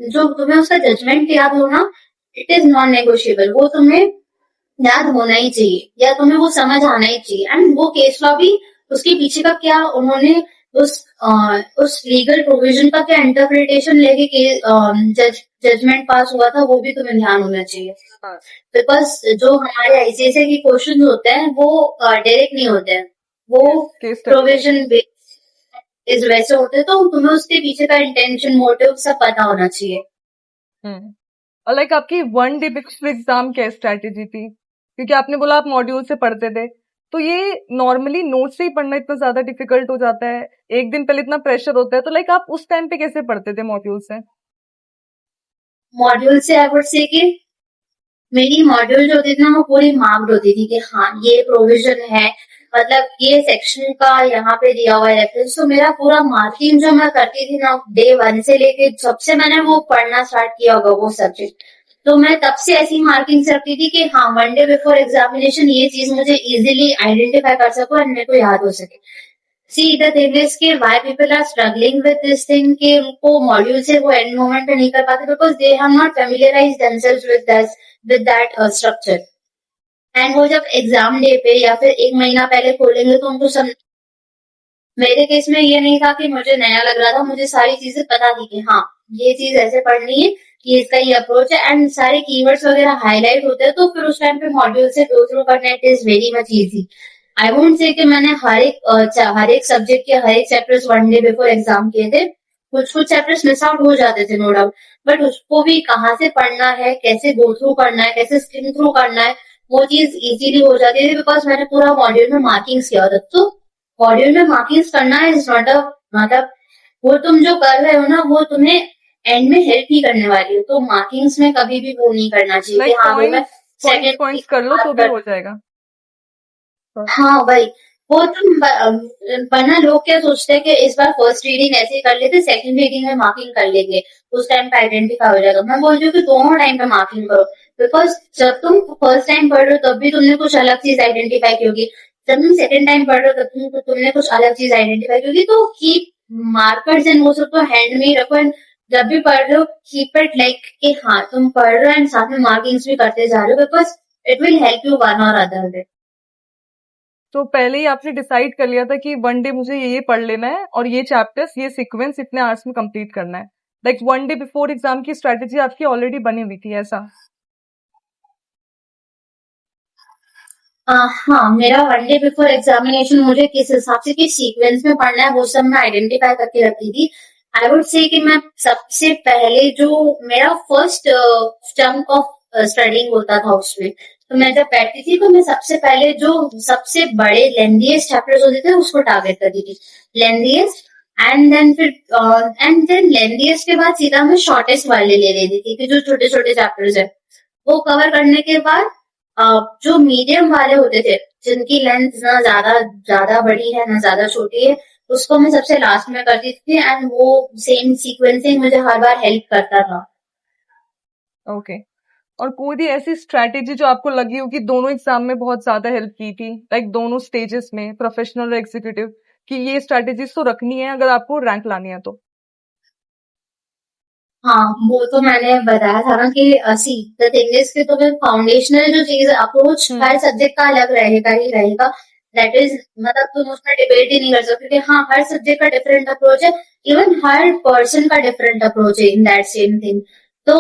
जो तुम्हें उसका जजमेंट याद होना, इट इज नॉन नेगोशिएबल, वो तुम्हें याद होना ही चाहिए, या तुम्हें वो समझ आना ही चाहिए। एंड वो केस लॉ भी, उसके पीछे का क्या उन्होंने उस लीगल प्रोविजन का क्या इंटरप्रिटेशन लेके जजमेंट पास हुआ था, वो भी तुम्हें ध्यान होना चाहिए। बिकॉज जो हमारे आईसीएसई के क्वेश्चन होते हैं वो डायरेक्ट नहीं होते हैं, वो प्रोविजन इस वैसे होते हैं, तो तुम्हें उसके पीछे का इंटेंशन, मोटिव सब पता होना चाहिए। और लाइक आपकी वन डे बिफोर एग्जाम क्या स्ट्रैटेजी थी, क्योंकि आपने बोला आप मॉड्यूल से पढ़ते थे, तो ये नॉर्मली नोट से ही पढ़ना इतना ज्यादा डिफिकल्ट हो जाता है, एक दिन पहले इतना प्रेशर होता है, तो लाइक आप उस टाइम पे कैसे पढ़ते थे मॉड्यूल से? मॉड्यूल से आई वुड से कि मेरी मॉड्यूल जो होती थी ना, वो पूरी मार्क्ड होती थी कि हाँ ये प्रोविजन है, मतलब ये सेक्शन का यहाँ पे दिया हुआ है रेफरेंस, तो मेरा पूरा मार्किंग जो मैं करती थी ना, डे 1 से लेके जब से मैंने वो पढ़ना स्टार्ट किया होगा वो सब्जेक्ट, तो मैं तब से ऐसी मार्किंग करती थी कि हाँ 1 डे बिफोर एग्जामिनेशन ये चीज मुझे इजीली आइडेंटिफाई कर सकूं और मेरे को याद हो सके। सी द थिंग इज कि why people are struggling with this thing, कि उनको मॉड्यूल से वो एंड मोमेंट पे नहीं कर पाते, because they have not familiarized themselves with that structure. And वो जब एग्जाम डे पे या फिर एक महीना पहले खोलेंगे तो उनको सब, मेरे केस में ये नहीं था कि मुझे नया लग रहा था, मुझे सारी चीजें पता थी कि हाँ ये चीज ऐसे पढ़नी है, कि इसका ये अप्रोच है, एंड सारे कीवर्ड्स वगैरह हाईलाइट होते हैं, तो फिर उस टाइम पे मॉड्यूल से गो थ्रू करना it is very much easy. I won't say कि मैंने हर एक सब्जेक्ट के हर एक चैप्टर्स 1 डे बिफोर एग्जाम किए थे, कुछ चैप्टर्स मिस आउट हो जाते थे नो डाउट, बट उसको भी कहाँ से पढ़ना है, कैसे गो थ्रू करना है, कैसे स्किम थ्रू करना है, वो चीज इजीली हो जाती थी, बिकॉज मैंने पूरा मॉड्यूल में मार्किंग्स किया होता। तो मॉड्यूल में मार्किंग्स करना इज नॉट अ, मतलब वो तुम जो कर रहे हो ना, वो तुम्हें एंड में हेल्प ही करने वाली है, तो मार्किंग्स में कभी भी वो नहीं करना चाहिए कि हाँ वो मैं सेकंड पॉइंट्स कर लो तो भी हो जाएगा। हाँ भाई, वो तुम वरना लोग क्या सोचते हैं कि इस बार फर्स्ट रीडिंग ऐसे ही कर लेते, सेकंड रीडिंग में मार्किंग कर लेंगे, उस टाइम पे आइडेंटिफाई हो जाएगा। मैं बोल रही हूँ कि दोनों टाइम पे मार्किंग करो, बिकॉज जब तुम फर्स्ट टाइम पढ़ रहे हो तब भी तुमने कुछ अलग चीज आइडेंटिफाई की होगी, जब तुम सेकंड टाइम पढ़ रहे हो तब तुमने कुछ अलग चीज आइडेंटिफाई की होगी। तो कीप मार्कर्स एंड वो सब तो हैंड में ही रखो, एंड जब भी पढ़ रहे हो कीप इट लाइक कि हाँ तुम पढ़ रहे हो एंड साथ में मार्किंग्स भी करते जा रहे हो, because it will help you one और अदर वे। तो पहले ही आपने डिसाइड कर लिया था कि 1 डे मुझे ये पढ़ लेना है और ये चैप्टर्स, ये सीक्वेंस इतने आवर्स में कंप्लीट करना है, लाइक 1 डे बिफोर एग्जाम की स्ट्रेटेजी आपकी ऑलरेडी बनी हुई थी ऐसा? हाँ, मेरा 1 डे बिफोर एग्जामिनेशन मुझे किस हिसाब से किस सीक्वेंस में पढ़ना है वो सब मैं आइडेंटिफाई करके रखी थी। आई वुड से कि मैं सबसे पहले जो मेरा फर्स्ट चंक ऑफ स्टडिंग होता था उसमें, तो मैं जब बैठती थी तो मैं सबसे पहले जो सबसे बड़े लेंथीएस्ट चैप्टर्स होते थे उसको टारगेट करती थी, लेंथीएस्ट, एंड देन लेंथीएस्ट के बाद सीधा मैं शॉर्टेस्ट वाले ले लेती थी कि जो छोटे छोटे चैप्टर्स है वो कवर करने के बाद जो मीडियम वाले होते थे जिनकी लेंथ ना ज्यादा बड़ी है ना ज्यादा छोटी है, उसको मैं सबसे लास्ट में करती थी, एंड वो सेम सीक्वेंसिंग मुझे हर बार हेल्प करता था। ओके और कोई भी ऐसी स्ट्रैटेजी जो आपको लगी हो कि दोनों एग्जाम में बहुत ज्यादा हेल्प की थी, लाइक दोनों स्टेजेस में, प्रोफेशनल और एग्जीक्यूटिव, कि ये स्ट्रैटेजीज तो रखनी है अगर आपको रैंक लानी है तो? हाँ, वो तो मैंने बताया था ना कि सी द थिंग इज कि तुम्हें फाउंडेशनल जो चीज अप्रोच हर सब्जेक्ट का अलग रहेगा ही रहेगा, दैट इज, मतलब तुम उसमें डिबेट ही नहीं कर सकते कि हाँ हर सब्जेक्ट का डिफरेंट अप्रोच है, इवन हर पर्सन का डिफरेंट अप्रोच है इन दैट सेम थिंग। तो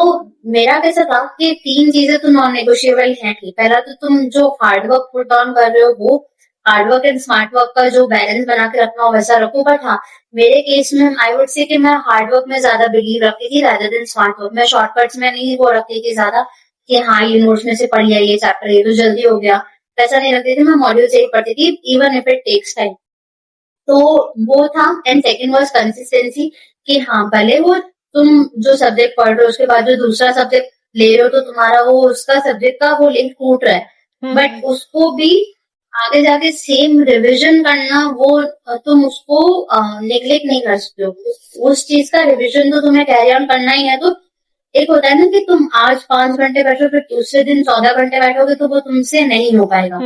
मेरा कैसा था कि 3 चीजें तो नॉन नेगोशिएबल हैं थी। पहला तो तुम जो हार्ड वर्क पुट ऑन कर रहे हो वो hard work and smart work का जो बैलेंस बना के रखना हो वैसा रखो। बट हाँ, मेरे केस में आई वुड से कि मैं हार्ड वर्क में ज्यादा बिलीव रखती थी रादर देन स्मार्ट वर्क। मैं शॉर्टकट्स में नहीं वो रखती थी ज्यादा कि हाँ ये नोट्स में से पढ़ लिया ये चैप्टर ये तो जल्दी हो गया, वैसा नहीं रखती थी। मैं मॉड्यूल से ही पढ़ती थी even if it takes time. तो वो था। एंड सेकंड वाज कंसिस्टेंसी कि हाँ भले वो तुम जो सब्जेक्ट पढ़ रहे हो उसके बाद जो दूसरा सब्जेक्ट ले रहे हो तो तुम्हारा वो उसका सब्जेक्ट का वो लिंक टूट रहा है, बट उसको भी आगे जाके सेम रिवीजन करना वो तुम उसको नेग्लेक्ट नहीं कर सकते हो। उस चीज का रिवीजन तो तुम्हें कैरी ऑन करना ही है। तो एक होता है ना कि तुम आज 5 घंटे बैठो फिर दूसरे दिन 14 घंटे बैठोगे तो वो तुमसे नहीं हो पाएगा।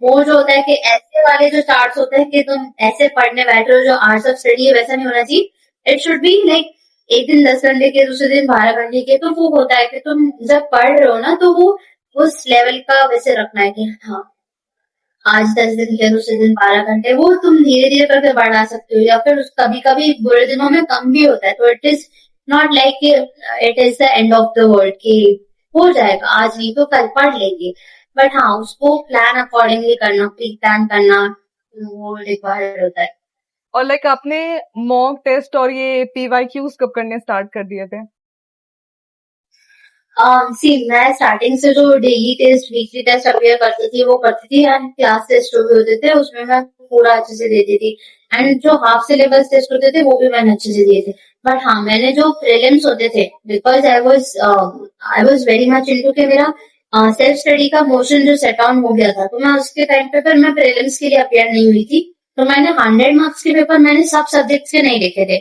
वो जो होता है कि ऐसे वाले जो चार्ट्स होते हैं कि तुम ऐसे पढ़ने बैठ रहे हो जो आर्ट्स ऑफ स्टडी है वैसा नहीं होना चाहिए। इट शुड बी लाइक एक दिन 10 घंटे के दूसरे दिन 12 घंटे के। तो वो होता है कि तुम जब पढ़ रहे हो ना तो वो उस लेवल का वैसे रखना है कि हाँ आज 10 दिन के दूसरे दिन 12 घंटे। वो तुम धीरे धीरे करके बढ़ा सकते हो या फिर कभी कभी बुरे दिनों में कम भी होता है। तो it is not like it is the end of the world कि हो जाएगा आज नहीं तो कल पढ़ लेंगे। बट हाँ उसको प्लान अकॉर्डिंगली करना, प्री प्लान करना वो रिक्वायर्ड होता है। और लाइक आपने मॉक टेस्ट और ये PYQs कब करने स्टार्ट कर दिए थे? सी मैं स्टार्टिंग से जो daily test weekly test appear करती थी वो करती थी एंड क्लास टेस्ट जो भी होते थे उसमें मैं पूरा अच्छे से देती थी। एंड जो हाफ सिलेबस टेस्ट होते थे वो भी मैंने अच्छे से दिए थे। बट हाँ मैंने जो प्रीलिम्स होते थे because I was very much into कि मेरा सेल्फ स्टडी का मोशन जो सेट ऑन हो गया था तो मैं उसके टाइम पे फिर मैं प्रीलिम्स के लिए अपेयर नहीं हुई थी। तो मैंने 100 मार्क्स के पेपर मैंने सब सब्जेक्ट्स के नहीं लिखे थे।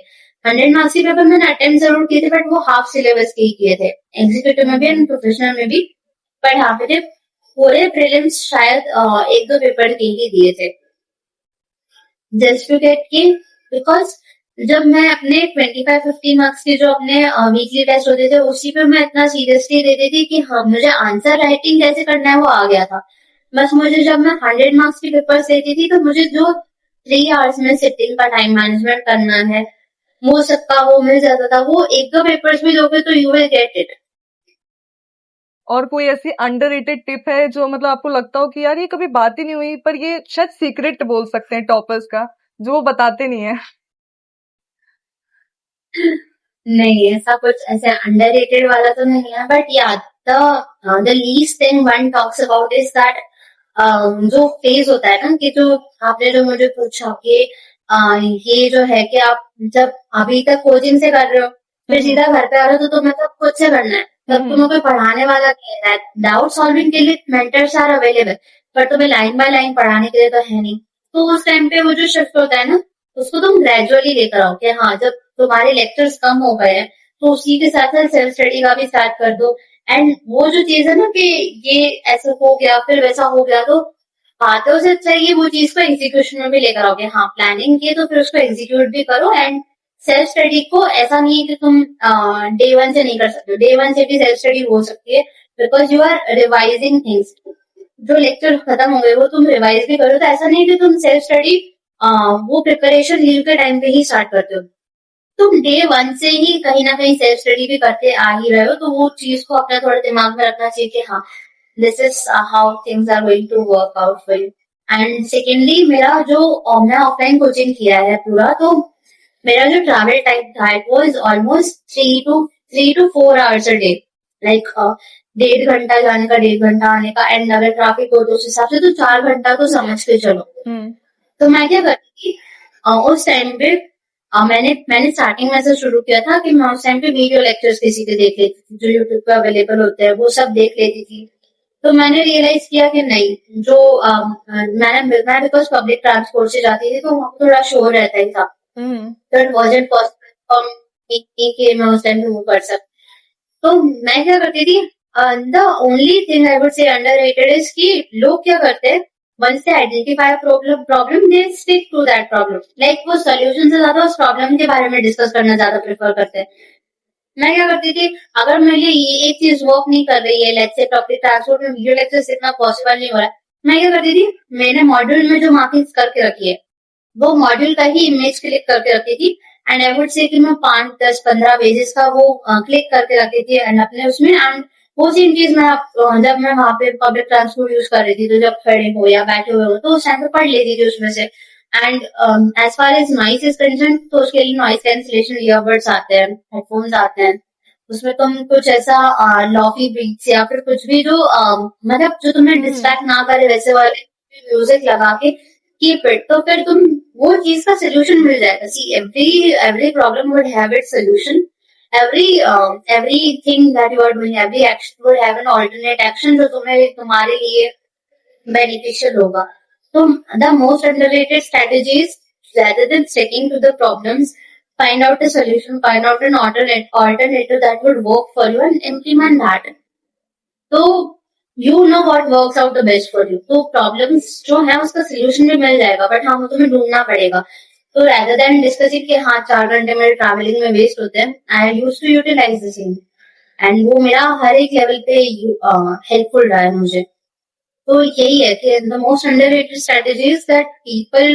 100 मार्क्स के पेपर मैंने अटेम्प्ट जरूर किए थे बट वो हाफ सिलेबस के ही किए थे, एग्जीक्यूटिव में भी एंड प्रोफेशनल में भी। बट हाँ मैंने पूरे प्रीलिम्स शायद 1-2 पेपर के ही दिए थे जस्ट टू गेट की। बिकॉज जब मैं अपने 25-50 मार्क्स के जो अपने वीकली टेस्ट होते थे उसी पे मैं इतना सीरियसली देती थी कि हाँ मुझे आंसर राइटिंग कैसे करना है वो आ गया था। बस मुझे जब मैं 100 मार्क्स के पेपर्स देती थी तो मुझे जो 3 आवर्स में सिटिंग का टाइम मैनेजमेंट करना है वो सबका वो मिल जाता था। वो 1-2 पेपर्स भी दोगे तो यू विल गेट इट। और कोई ऐसी अंडररेटेड टिप है जो मतलब आपको लगता हो कि यार ये कभी बात ही नहीं हुई पर ये शायद सीक्रेट बोल सकते हैं टॉपर्स का जो वो बताते नहीं है? नहीं ऐसा कुछ ऐसे अंडररेटेड वाला तो नहीं है। बट या the least thing one talks about is that जो फेज होता है ना कि जो आपने जो मुझे पूछा कि ये जो है कि आप जब अभी तक कोचिंग से कर रहे हो फिर सीधा घर पे आ रहे हो तो तुम्हें सब खुद से करना है। तब तुम्हें कोई पढ़ाने वाला नहीं है। डाउट सॉल्विंग के लिए मेंटर्स आर अवेलेबल पर तुम्हें लाइन बाय लाइन पढ़ाने के लिए तो है नहीं। तो उस टाइम पे वो जो शिफ्ट होता है ना उसको तुम ग्रेजुअली लेकर आओ कि हाँ जब तुम्हारे लेक्चर्स कम हो गए हैं तो उसी के साथ साथ सेल्फ स्टडी का भी स्टार्ट कर दो। एंड वो जो चीज है ना कि ये ऐसा हो गया फिर वैसा हो गया तो बातों से अच्छा ये वो चीज को एग्जीक्यूशन में भी लेकर आओगे। हाँ प्लानिंग किए तो फिर उसको एग्जीक्यूट भी करो। एंड सेल्फ स्टडी को ऐसा नहीं है कि तुम डे 1 से नहीं कर सकते हो, डे 1 से भी सेल्फ स्टडी हो सकती है because you are revising things. जो लेक्चर खत्म हो गए वो तुम रिवाइज भी करो। तो ऐसा नहीं कि तुम सेल्फ स्टडी वो प्रिपरेशन लीव के टाइम पे ही स्टार्ट करते हो। तुम डे 1 से ही कहीं ना कहीं सेल्फ स्टडी भी करते आ ही रहे हो। तो वो चीज को अपना थोड़ा दिमाग में रखना चाहिए कि हाँ this is how things are going to work out for you. And secondly मेरा जो मैं ऑफलाइन कोचिंग किया है पूरा तो मेरा जो ट्रैवल टाइम था it was almost 3 to 4 hours a day. Like 1.5 घंटा जाने का 1.5 घंटा आने का। एंड अगर ट्रैफिक हो तो उस हिसाब से तो 4 घंटा तो समझ के चलो। तो मैं क्या करती थी उस टाइम पे मैंने स्टार्टिंग में से शुरू किया था कि मैं उस टाइम पे वीडियो लेक्चर्स किसी के देख लेती थी जो यूट्यूब पे अवेलेबल होते हैं वो सब देख लेती थी। तो मैंने रियलाइज किया कि नहीं जो मैं बिकॉज पब्लिक ट्रांसपोर्ट से जाती थी तो वहाँ थोड़ा शोर रहता ही था। तो it wasn't possible for me कि मैं उस टाइम पे वो कर सकती। तो मैं क्या करती थी the only thing I would से अंडररेटेड इज कि लोग क्या करते हैं once they identify a problem they stick to that problem। like वो solution से ज्यादा उस problem के बारे में डिस्कस करना ज्यादा प्रेफर करते हैं। मैं क्या करती थी अगर मेरे लिए ये एक चीज वर्क नहीं कर रही है लेट्स से पब्लिक ट्रांसपोर्ट में वीडियो लेक्चर इतना पॉसिबल नहीं हो रहा है मैं क्या करती थी मैंने मॉड्यूल में जो मार्किंग्स करके रखी है वो मॉड्यूल का ही इमेज क्लिक करके रखी थी एंड आई वुड से कि मैं 5, 10, 15 पेजेस का वो क्लिक करके रखी थी एंड अपने उसमें, एंड वो सेम चीज मैं जब मैं वहां पे पब्लिक ट्रांसपोर्ट यूज कर रही थी, तो जब खड़े हो या बैठे हुए हो तो उस टाइम पे पढ़ लेती थी उसमें से। And as far as noise is concern, तो उसके लिए नॉइस कैंसिलेशन ईयरबड्स आते हैं, हेडफोन्स आते हैं, उसमें तुम कुछ ऐसा लॉफी बीट्स या फिर कुछ भी जो मतलब जो तुम्हें डिस्ट्रैक्ट ना करे वैसे वाले म्यूजिक लगा के कीप इट, तो फिर तुम वो चीज का सोल्यूशन मिल जाएगा। See every problem would have it solution, everything that you are doing, every action will have an alternate action जो तुम्हें तुम्हारे लिए beneficial होगा। So the most underrated strategies, rather than sticking to the problems, find out a solution, find out an alternative that would work for you and implement that. तो you know what works out the best for you. तो problems जो है उसका solution भी मिल जाएगा, but हाँ वो तुम्हें ढूंढना पड़ेगा। तो rather than discussing कि हाँ 4 घंटे मेरे ट्रैवलिंग में वेस्ट होते हैं, I used to utilize the same, and वो मेरा हर एक लेवल पे हेल्पफुल रहा है मुझे। तो यही है कि the most underrated strategy is that people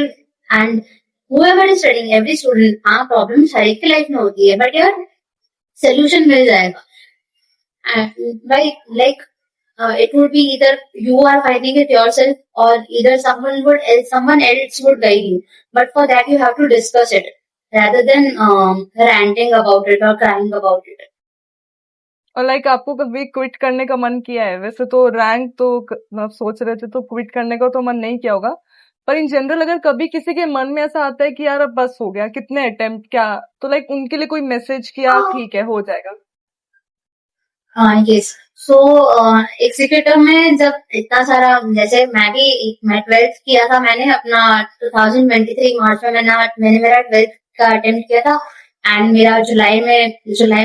and whoever is studying, every student, हाँ प्रॉब्लम्स हर एक की लाइफ में होती है, बट यार सोल्यूशन मिल जाएगा। And like it would be either you are finding it yourself or either someone else would guide you, but for that you have to discuss it rather than ranting about it or crying about it. और like आपको कभी quit करने का मन किया है? वैसे तो रैंक तो आप सोच रहे थे तो क्विट करने का तो मन नहीं किया होगा, पर इन जनरल अगर कभी किसी के मन में ऐसा आता है कि यार अब बस हो गया, कितने अटेम्प्ट क्या, तो लाइक उनके लिए कोई मैसेज किया ठीक है हो जाएगा? हाँ यस, सो एग्जीक्यूटिव में जब इतना सारा, जैसे मैं 12th किया था, मैंने अपना 2023 मार्च में मैंने मेरा 12th का अटेम्प्ट किया था, एंड मेरा जुलाई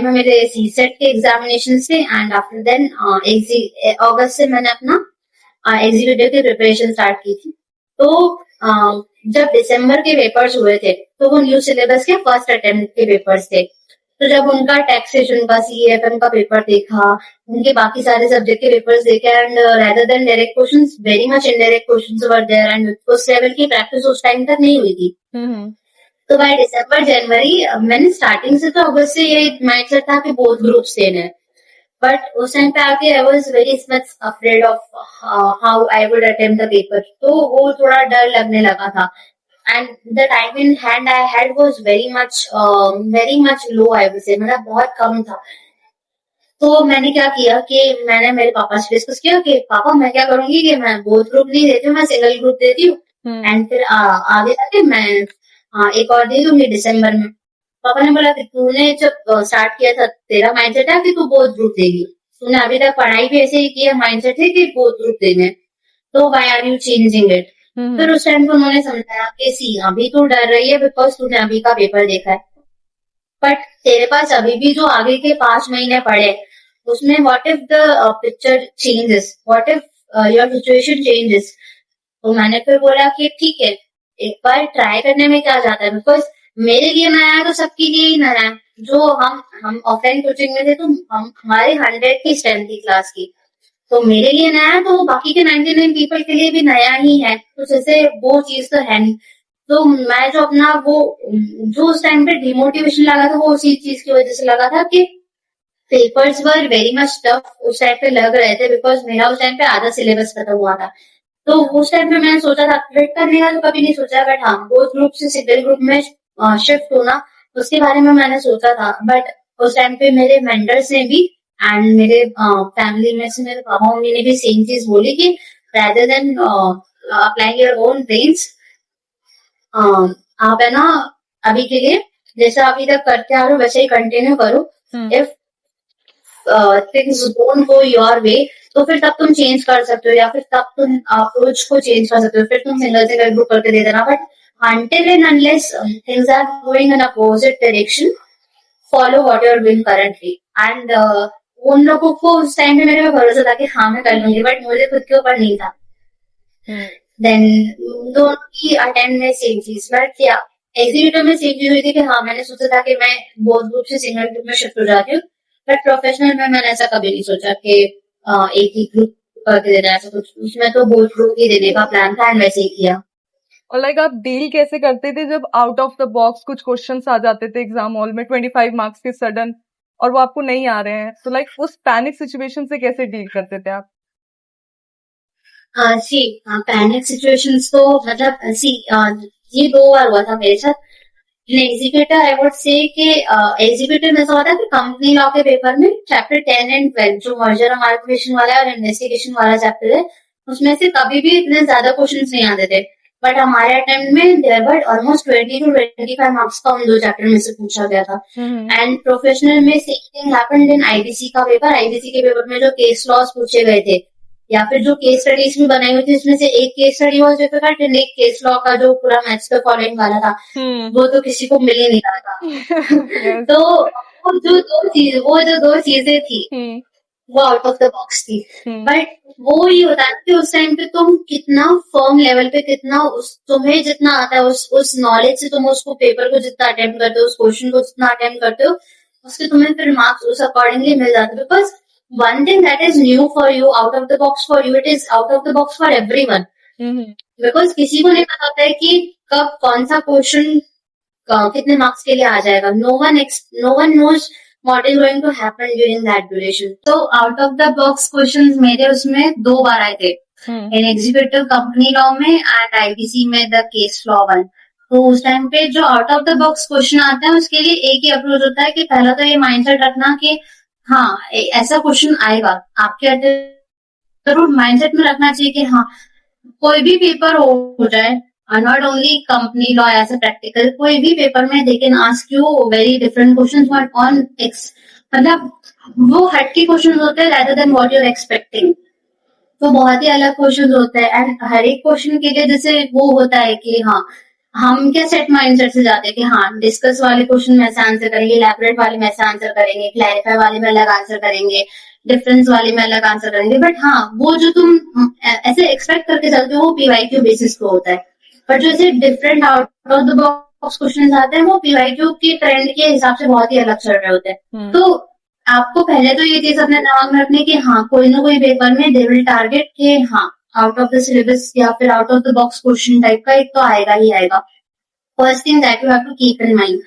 में मेरे सीसेट के एग्जामिनेशन थे, एंड आफ्टर देन अगस्त से मैंने अपना एग्जीक्यूटिव की प्रिपरेशन स्टार्ट की थी। तो जब दिसंबर के पेपर्स हुए थे तो वो न्यू सिलेबस के फर्स्ट अटेम्प्ट के पेपर्स थे। तो जब उनका टैक्सेशन का CAFM का पेपर देखा, उनके बाकी सारे सब्जेक्ट के पेपर्स देखे, and rather than direct questions, very much indirect questions were there, and उस लेवल की प्रैक्टिस उस टाइम तक नहीं हुई थी। तो बाय दिसंबर जनवरी मैंने स्टार्टिंग से, तो अगस्त से ये माइंडसेट था कि बोथ ग्रुप्स देने हैं, बट उस टाइम पे आके आई was very much afraid of how I would attempt the paper, तो वो थोड़ा डर लगने लगा था, and the time in hand I had was very much low, I would say मतलब बहुत कम था। तो मैंने क्या किया कि मैंने मेरे पापा से डिस्कस किया कि पापा मैं क्या करूंगी कि मैं बोथ ग्रुप नहीं देती हूँ, मैं सिंगल ग्रुप देती हूँ, एंड फिर आगे जाके मैं एक और दे दूंगी दिसंबर में। पापा ने बोला कि तूने जब स्टार्ट किया था तेरा माइंडसेट है कि तू बोथ ग्रुप देगी, तूने अभी तक पढ़ाई भी ऐसे ही किया, माइंडसेट है कि बोथ ग्रुप देने, तो why are you changing it? फिर उस टाइम पे उन्होंने समझाया कि सी अभी तू डर रही है बिकॉज तूने अभी का पेपर देखा है, बट तेरे पास अभी भी जो आगे के 5 महीने पड़े उसमें what if the picture changes, what if your situation changes. तो मैंने फिर बोला कि ठीक है एक बार ट्राई करने में क्या जाता है, बिकॉज मेरे लिए नया है तो सबके लिए ही नया है। जो हम ऑफलाइन कोचिंग में थे तो हमारे 100 की स्ट्रेंथ थी क्लास की, तो मेरे लिए नया है तो बाकी के 99 पीपल के लिए भी नया ही है, तो जैसे वो चीज तो है नहीं। तो मैं जो अपना वो जो उस टाइम पे डिमोटिवेशन लगा था वो उसी चीज की वजह से लगा था कि papers were very much tough उस टाइम पे लग रहे थे, बिकॉज मेरा उस टाइम पे आधा सिलेबस खत्म हुआ था। तो उस टाइम पे मैंने सोचा था क्विट करने का, तो कभी नहीं सोचा, बट हाँ बोथ ग्रुप से सिंगल ग्रुप में शिफ्ट होना उसके बारे में मैंने सोचा था। बट उस टाइम पे मेरे मेंटर्स ने भी एंड मेरे फैमिली में से मेरे पापा मम्मी ने भी सेम चीज बोली कि rather than applying your own brains, आप है ना अभी के लिए जैसा अभी तक करते आ रहे हो वैसे ही कंटिन्यू करो। If things don't go your way तो फिर तब तुम चेंज कर सकते हो, या फिर तब तुम अप्रोच को चेंज कर सकते हो, फिर तुम सिंगल ग्रुप करके दे देना। But until and unless things are going in opposite direction, follow what you're doing currently. And उन लोगों को उस टाइम पे मेरे पे भरोसा था कि हाँ मैं कर लूंगी, बट मुझे खुद के ऊपर नहीं था। देन दोनों की अटेम्प्ट में सेम चीज, बट या एग्जीक्यूटिव में सेम चीज हुई थी कि हाँ मैंने सोचा था कि मैं बोथ ग्रुप से सिंगल ग्रुप में शिफ्ट हो जाती हूँ, बट प्रोफेशनल में मैंने ऐसा कभी नहीं सोचा कि एक ही ग्रुप करके देना, ऐसा कुछ। उसमें तो बोथ ग्रुप ही देने का प्लान था एंड वैसे ही किया। और लाइक आप डील कैसे करते थे जब आउट ऑफ द बॉक्स कुछ क्वेश्चंस आ जाते थे एग्जाम हॉल में 25 मार्क्स के सडन, और वो आपको नहीं आ रहे हैं, तो लाइक उस पैनिक सिचुएशन से कैसे डील करते थे आप? सी पैनिक सिचुएशंस तो मतलब ये 2 बार हुआ था मेरे साथ। इन एग्जीक्यूटिव आई वुड से कि एग्जीक्यूटिव में ऐसा होता है कि कंपनी लॉ के पेपर में चैप्टर 10 एंड 12 जो मर्जर और मार्केशन वाला है और इन्वेस्टिगेशन वाला चैप्टर है, उसमें से कभी भी इतने ज्यादा क्वेश्चंस नहीं आते थे। बट हमारे अटेम्प्ट में there were almost 20 to 25 marks का उन 2 चैप्टर में से पूछा गया था। एंड प्रोफेशनल में same thing happened in IBC का पेपर। आईबीसी के पेपर में जो केस लॉस पूछे गए थे या फिर जो केस स्टडीज भी बनाई हुई थी, उसमें से एक case study was difficult and एक केस लॉ का जो पूरा मैथ्स पे फॉलोइंग वाला था वो तो किसी को मिल ही नहीं रहा था। Yes. तो वो जो दो चीजें थी वो आउट ऑफ द बॉक्स थी। बट वो ये होता है कि उस टाइम पे तुम कितना फर्म लेवल पे कितना तुम्हें जितना आता है उस नॉलेज से तुम उसको पेपर को जितना अटेम्प्ट करते हो, उस क्वेश्चन को जितना अटेम्प्ट करते हो, उसके तुम्हें फिर मार्क्स उस अकॉर्डिंगली मिल जाते हैं। Because one thing that is new for you, out of the box for you, it is out of the box for everyone. Because किसी को नहीं पता होता है कि कब कौन सा क्वेश्चन कितने मार्क्स के लिए आ जाएगा। No one knows what is going to happen during that duration. So out of the box questions मेरे उसमें 2 बार आए थे, in एग्जीक्यूटिव कंपनी लॉ में एंड आईबीसी में द केस लॉ 1। तो उस टाइम पे जो out of the box question आते हैं उसके लिए एक ही अप्रोच होता है कि पहला तो ये माइंडसेट रखना कि हाँ ऐसा क्वेश्चन आएगा। आपके जरूर माइंडसेट में रखना चाहिए कि हाँ कोई भी पेपर हो जाए, नॉट ओनली कंपनी लॉ ऐसे प्रैक्टिकल, कोई भी पेपर में they can ask you very different questions on मतलब वो हटके क्वेश्चन होते हैं rather than what you're expecting। तो बहुत ही अलग क्वेश्चन होते हैं एंड हर एक क्वेश्चन के लिए जैसे वो होता है कि हाँ हम क्या सेट माइंडसेट से जाते हैं कि हाँ डिस्कस वाले क्वेश्चन में ऐसे आंसर करेंगे, इलैबोरेट वाले में ऐसे आंसर करेंगे, क्लैरिफाई वाले में अलग आंसर करेंगे, डिफरेंस वाले में अलग आंसर करेंगे। बट हाँ वो जो तुम ऐसे एक्सपेक्ट करके चलते हो वो पीवाईक्यू बेसिस पे होता है। बट जो ऐसे different out of the box question आते हैं वो पीवाईक्यू के ट्रेंड के हिसाब से बहुत ही अलग चल रहे होते हैं। तो आपको पहले तो ये चीज अपने दिमाग में रखनी कि हाँ कोई ना कोई पेपर में दे विल टारगेट के हाँ आउट ऑफ द सिलेबस या फिर out of the box question type का एक तो आएगा ही आएगा। First thing that you have to keep in mind.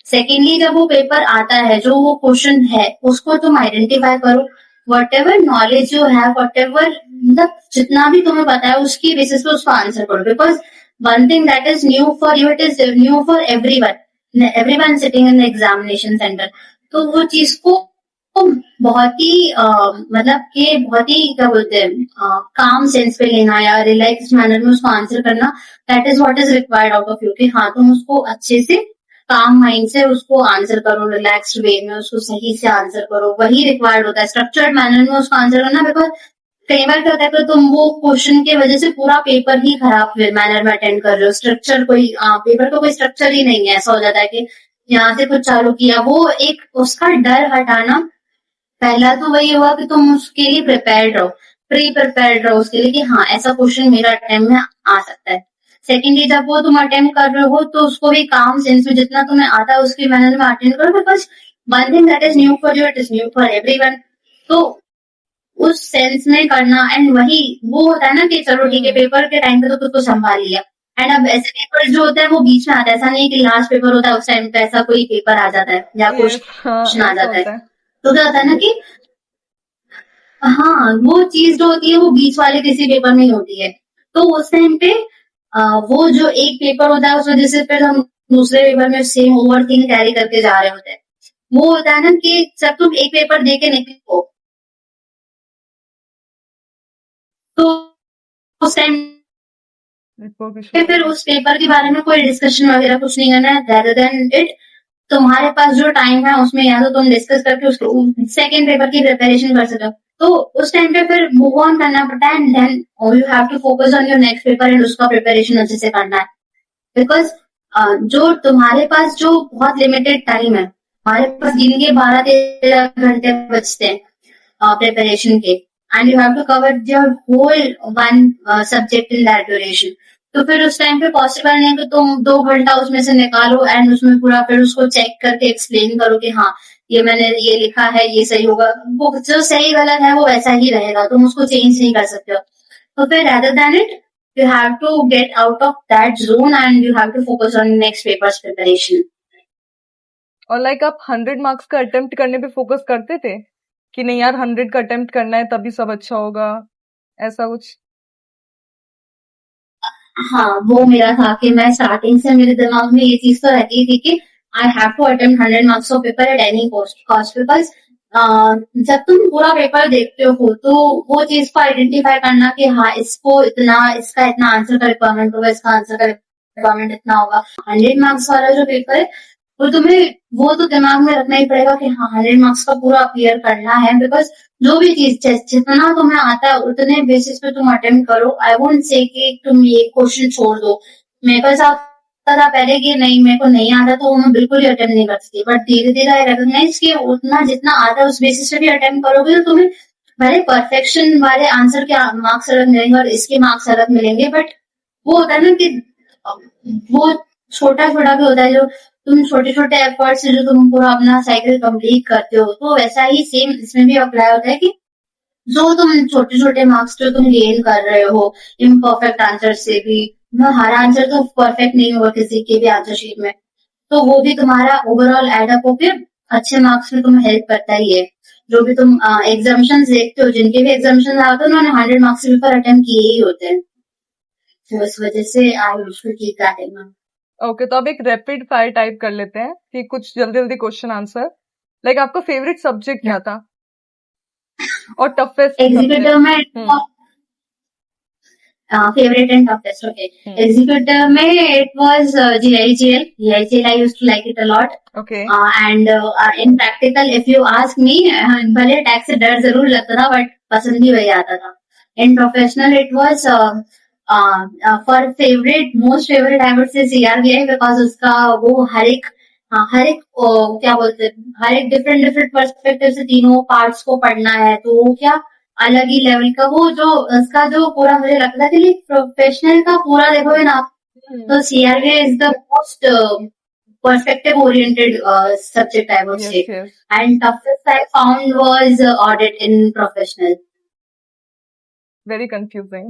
Secondly जब वो पेपर आता है जो वो क्वेश्चन है उसको तुम आइडेंटिफाई करो, what ever knowledge you have, what ever मतलब जितना भी तुम्हें पता है उसकी बेसिस पे उसको आंसर करो। Because one thing that is new for you, it is new for everyone sitting in the examination centre. तो वो चीज को बहुत ही मतलब कि बहुत ही क्या बोलते हैं काम सेंस पे लेना या रिलैक्स मैनर में उसको आंसर करना, that is what is required out of you कि हाँ तुम उसको अच्छे से काम माइंड से उसको आंसर करो, रिलैक्स्ड वे में उसको सही से आंसर करो, वही रिक्वायर्ड होता है स्ट्रक्चर्ड मैनर में उसको आंसर करना। बिकॉज कई बार क्या होता है कि तुम वो क्वेश्चन की वजह से पूरा पेपर ही खराब मैनर में अटेंड कर रहे हो, स्ट्रक्चर कोई पेपर का कोई स्ट्रक्चर ही नहीं है। ऐसा हो जाता है कि यहाँ से कुछ चालू किया, वो एक उसका डर हटाना। पहला तो वही हुआ कि तुम उसके लिए प्रिपेयर्ड रहो, प्री प्रिपेयर्ड रहो उसके लिए कि हाँ ऐसा क्वेश्चन मेरा अटेम्प्ट में आ सकता है। सेकेंडली जब वो तुम अटेम्प्ट कर रहे हो तो उसको भी काम सेंस में जितना तुम्हें आता है उसके मैनर में अटेंड करो। Because one thing that is new for you it is new for everyone. तो उस सेंस में करना एंड वही वो होता है ना कि चलो ठीक है पेपर के टाइम पे तो खुद को संभाल लिया। एंड अब ऐसे पेपर जो होते हैं वो बीच में आता है, ऐसा नहीं कि लास्ट पेपर होता है उस टाइम पे ऐसा कोई पेपर आ जाता है या क्वेश्चन आ जाता है। तो क्या होता है ना कि हाँ वो चीज जो होती है वो बीच वाले किसी पेपर में ही होती है। तो उस टाइम पे वो जो एक पेपर होता है उस वजह से फिर हम दूसरे पेपर में सेम ओवर थिंग कैरी करके जा रहे होते हैं। वो होता है ना कि जब तुम एक पेपर दे के निकलो तो उस टाइम फिर उस पेपर के बारे में कोई डिस्कशन वगैरह कुछ नहीं करना है। rather than it तुम्हारे पास जो टाइम है उसमें या तो तुम डिस्कस करके उसको सेकेंड पेपर की प्रिपरेशन कर सको। तो उस टाइम पे फिर मूव ऑन करना पड़ता है and then you have to focus on your next paper and उसका प्रिपरेशन अच्छे से करना है। बिकॉज जो तुम्हारे पास जो बहुत लिमिटेड टाइम है, हमारे पास दिन के 12-13 घंटे बचते हैं प्रिपरेशन के and you have to cover your whole one subject in that duration. तो फिर उस टाइम पे पॉसिबल नहीं है कि तुम 2 घंटा उसमें से निकालो एंड उसमें पूरा फिर उसको चेक करके एक्सप्लेन करो कि हाँ ये मैंने ये लिखा है ये सही होगा। वो जो सही गलत है वो वैसा ही रहेगा, तुम उसको चेंज नहीं कर सकते हो। तो फिर rather than it you have to get out of that zone and you have to focus on next paper's preparation. और लाइक आप 100 मार्क्स का अटेम्प्ट करने पे फोकस करते थे कि नहीं यार 100 का अटेम्प्ट करना है तभी सब अच्छा होगा, ऐसा कुछ? हाँ, वो मेरा था कि मैं स्टार्टिंग से मेरे दिमाग में ये चीज तो रहती थी कि I have to attempt 100 marks of paper at any cost because जब तुम पूरा पेपर देखते हो तो वो चीज को आइडेंटिफाई करना कि हाँ इसको इतना, इसका इतना आंसर का रिक्वायरमेंट होगा, इसका आंसर का रिक्वायरमेंट इतना होगा। 100 मार्क्स वाला जो पेपर है वो तुम्हें वो तो दिमाग में रखना ही पड़ेगा कि हाँ 100 मार्क्स का पूरा अपीयर करना है, बिकॉज जो भी चीज जितना तुम्हें आता है उतने बेसिस पे तुम अटेम्प्ट करो। आई वोंट से कि तुम ये क्वेश्चन छोड़ दो। मेरे को ऐसा था पहले कि नहीं मेरे को नहीं आता तो मैं बिल्कुल ही अटेम्प्ट नहीं करती थी, बट धीरे धीरे आई रिकॉग्नाइज कि उतना जितना आता है उस बेसिस पे भी अटेम्प्ट करोगे तो तुम्हें भले परफेक्शन वाले आंसर के मार्क्स अलग मिलेंगे और इसके मार्क्स अलग मिलेंगे, बट वो होता है ना कि वो छोटा छोटा भी होता है जो तुम छोटे छोटे एफर्ट से जो तुम पूरा अपना साइकिल कंप्लीट करते हो, तो वैसा ही सेम इसमें भी अप्लाई होता है कि जो तुम छोटे छोटे मार्क्स जो तुम गेन कर रहे हो इम्परफेक्ट आंसर से भी, हर आंसर तो परफेक्ट नहीं होगा किसी के भी आंसर शीट में, तो वो भी तुम्हारा ओवरऑल एडअप होके अच्छे मार्क्स में तुम्हें हेल्प करता ही है। जो भी तुम एग्जामिशन देखते हो, जिनके भी एग्जामिशन आते हैं उन्होंने 100 मार्क्स के पेपर अटेम्प्ट किए ही होते हैं, तो इस वजह से I usually keep that in mind. Okay, तो अब एक रैपिड फायर टाइप कर लेते हैं कि कुछ जल्दी जल्दी क्वेश्चन आंसर। लाइक आपका फेवरेट सब्जेक्ट क्या था और टफेस्ट एग्जीक्यूटिव में favourite and toughest, okay. Executive में it was GIGL I used to like it a lot, okay. And in practical if you ask me, भले टैक्स से डर जरूर लगता था बट पसंद भी वही आता था। In professional it was for favourite most favourite I would से CRBI, बिकॉज उसका वो हर एक क्या बोलते हैं, हर एक डिफरेंट पर्सपेक्टिव से तीनों पार्ट्स को पढ़ना है, तो वो क्या अलग ही लेवल का वो जो उसका जो पूरा मुझे लगता है कि प्रोफेशनल का पूरा देखोगे ना तो CRBI is the most perspective oriented subject I would say. Yes. And toughest I found was audit in professional. Very confusing.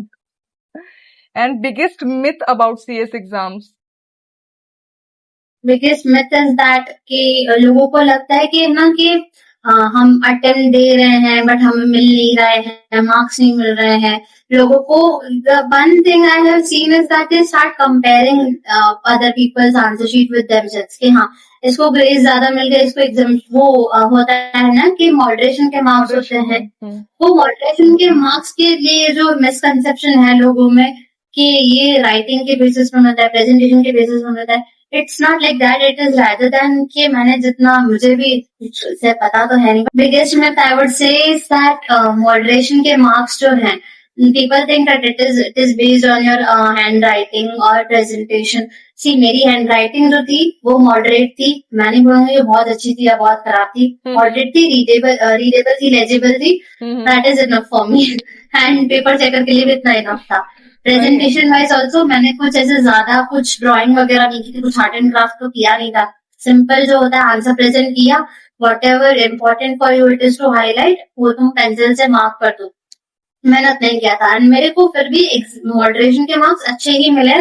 And biggest myth about CS exams? Biggest myth is that कि लोगों को लगता है कि ना कि हम attempt दे रहे हैं बट हमें मिल नहीं रहे हैं, मार्क्स नहीं मिल रहे हैं। लोगों को one thing I have seen is that they start comparing other people's answer sheet with themselves कि हाँ इसको ग्रेस ज्यादा मिल गया, इसको एग्जाम वो होता है ना कि मॉडरेशन के मार्क्स होते हैं, वो मॉडरेशन के मार्क्स के लिए जो मिसकंसेप्शन है लोगों में कि ये राइटिंग के बेसिस पे मिलता है, प्रेजेंटेशन के बेसिस पे मिलता है। It's not like that, it is rather than कि मैंने जितना मुझे भी से पता तो है नहीं, बिगेस्ट मिथ आई वुड से इज दैट मॉडरेशन के मार्क्स जो हैं people think that it is based on your handwriting or presentation. See, मेरी handwriting जो थी वो moderate थी, मैं नहीं बोलूंगी बहुत अच्छी थी या बहुत खराब थी, moderate थी, readable थी, legible थी, that is enough for me. and paper checker के लिए भी इतना enough था। प्रेजेंटेशन वाइज ऑल्सो मैंने कुछ ऐसे ज्यादा कुछ ड्राइंग वगैरह नहीं की, कुछ आर्ट एंड क्राफ्ट तो किया नहीं था, सिंपल जो होता है आंसर प्रेजेंट किया, whatever important for you it is to highlight, वो तुम पेंसिल से मार्क कर दो, मेहनत नहीं किया था। एंड मेरे को फिर भी मॉडरेशन के मार्क्स अच्छे ही मिले,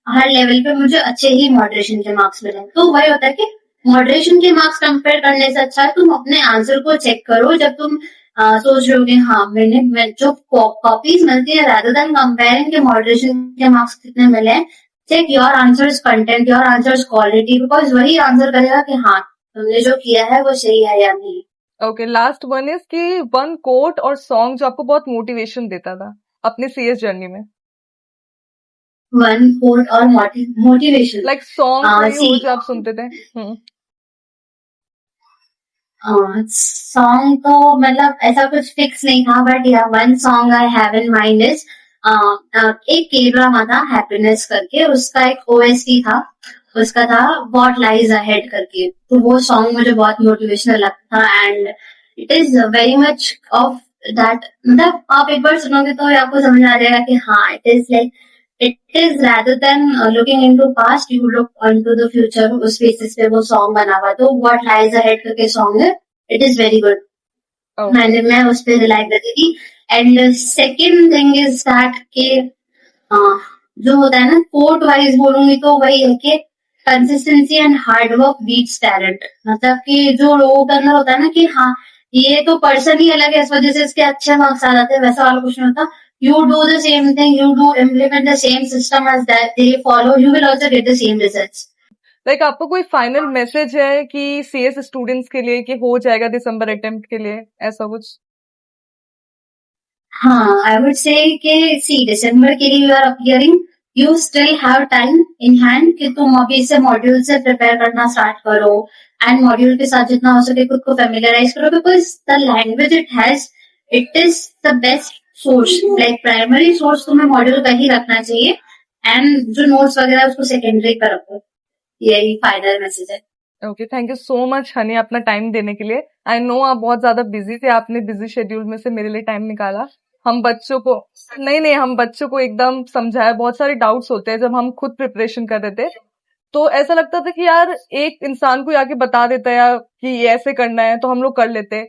हर लेवल पे मुझे अच्छे ही मॉडरेशन के मार्क्स मिले। तो वही होता है कि मॉडरेशन के मार्क्स कंपेयर करने से अच्छा है तुम अपने आंसर को चेक करो जब तुम सोच रहे हो कि हाँ मैंने जो कॉपीज मिलती है, rather than कंपेयरिंग के मॉडरेशन के मार्क्स कितने मिले हैं, check your answers content, your answers quality, because वही आंसर करेगा कि हाँ तुमने जो किया है वो सही है या नहीं। ओके, लास्ट वन इज कि वन कोट और सॉन्ग जो आपको बहुत मोटिवेशन देता था अपने सीएस जर्नी में। वन कोट और मोटिवेशन लाइक सॉन्ग जो आप सुनते थे। सॉन्ग तो मतलब ऐसा कुछ फिक्स नहीं था, बट या one song I have in mind is एक के ड्रामा था हैप्पीनेस करके, उसका एक OST था, उसका था व्हाट लाइज अहेड करके, तो वो सॉन्ग मुझे बहुत मोटिवेशनल लगता था। And it is very much of that, मतलब आप एक बार सुनोगे तो आपको समझ आ जाएगा कि हाँ it is like it is rather than looking into past you look into the future, उस बेसिस पे वो सॉन्ग बना हुआ। तो व्हाट लाइज अहेड करके सॉन्ग है, इट इज वेरी गुड, मैं उस पर रिलाई करती थी। And second thing is that कि जो होता है ना कोर्ट वाइज बोलूंगी तो वही है कि consistency and hard work beats talent. मतलब कि जो लोगों के अंदर होता है ना कि हाँ ये तो पर्सन ही अलग है इस वजह से इसके अच्छे मार्क्स आ जाते हैं, वैसा वाला कुछ नहीं होता। You do the same thing, you do implement the same system as that they follow, you will also get the same results. Like आपको कोई फाइनल मैसेज है कि सीएस स्टूडेंट्स के लिए कि हो जाएगा दिसंबर अटेम्प्ट के लिए, ऐसा कुछ? हाँ, आई वुड से कि सी दिसंबर के लिए you are appearing, you still have time in hand कि तुम अभी से मॉड्यूल से प्रिपेयर करना स्टार्ट करो एंड मॉड्यूल के साथ जितना हो सके खुद को फेमिलियराइज करो, because the language it has, it is the best source. Like primary source तुम्हें मॉड्यूल का ही रखना चाहिए एंड जो नोट्स वगैरह उसको सेकेंडरी पर रखो। यही फाइनल मैसेज है। Okay, thank you so much Honey अपना टाइम देने के लिए। आई नो आप बहुत ज्यादा बिजी थे, आपने बिजी शेड्यूल में से मेरे लिए टाइम निकाला। हम बच्चों को नहीं, हम बच्चों को एकदम समझाया। बहुत सारे डाउट्स होते हैं जब हम खुद प्रिपरेशन कर रहे थे, तो ऐसा लगता था कि यार एक इंसान को आके बता देता है कि ये ऐसे करना है तो हम लोग कर लेते।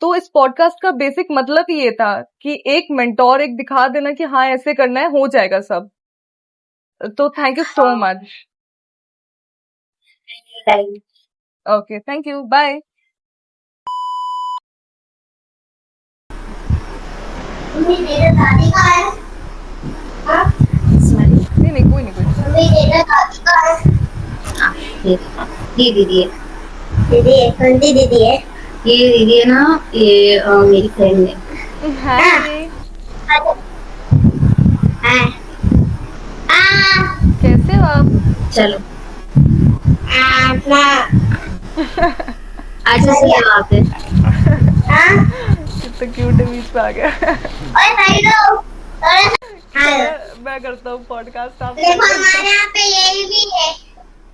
तो इस पॉडकास्ट का बेसिक मतलब ही ये था कि एक मेंटोर एक दिखा देना कि हाँ ऐसे करना है, हो जाएगा सब। तो thank you so much. Okay, thank you, bye. दादी का है? नहीं नहीं, कोई नहीं, दादी का है? दीदी है। दीदी है? कौन सी दीदी है? ये दीदी है ना, ये मेरी फ्रेंड है। हाय, हाँ। कैसे हो आप? चलो अच्छा से बात है। कितना क्यूट है, बीच में आ गया। मैं करता हूँ पॉडकास्ट, आप देखो हमारे यहाँ पे यही भी है,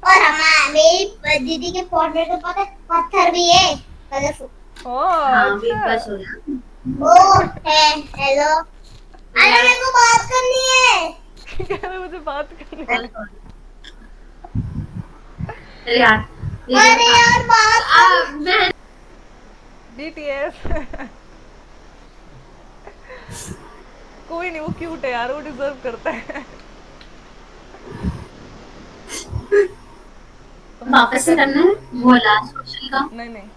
और हमारे दीदी के पॉट में तो पता पत्थर भी है, कलरफुल। हाँ बिग अच्छा। बस हो गया। ओ है, हेलो, अरे मेरे को बात करनी है। कह रहे मुझे बात करनी है। चल यार अरे यार बात BTS। कोई नहीं, वो क्यूट है यार, वो डिजर्व करता है। वापस से करना है वो लास्ट क्वेश्चन का। नहीं नहीं,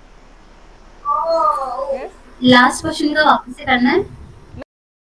ओ यस, लास्ट क्वेश्चन का वापस से करना है।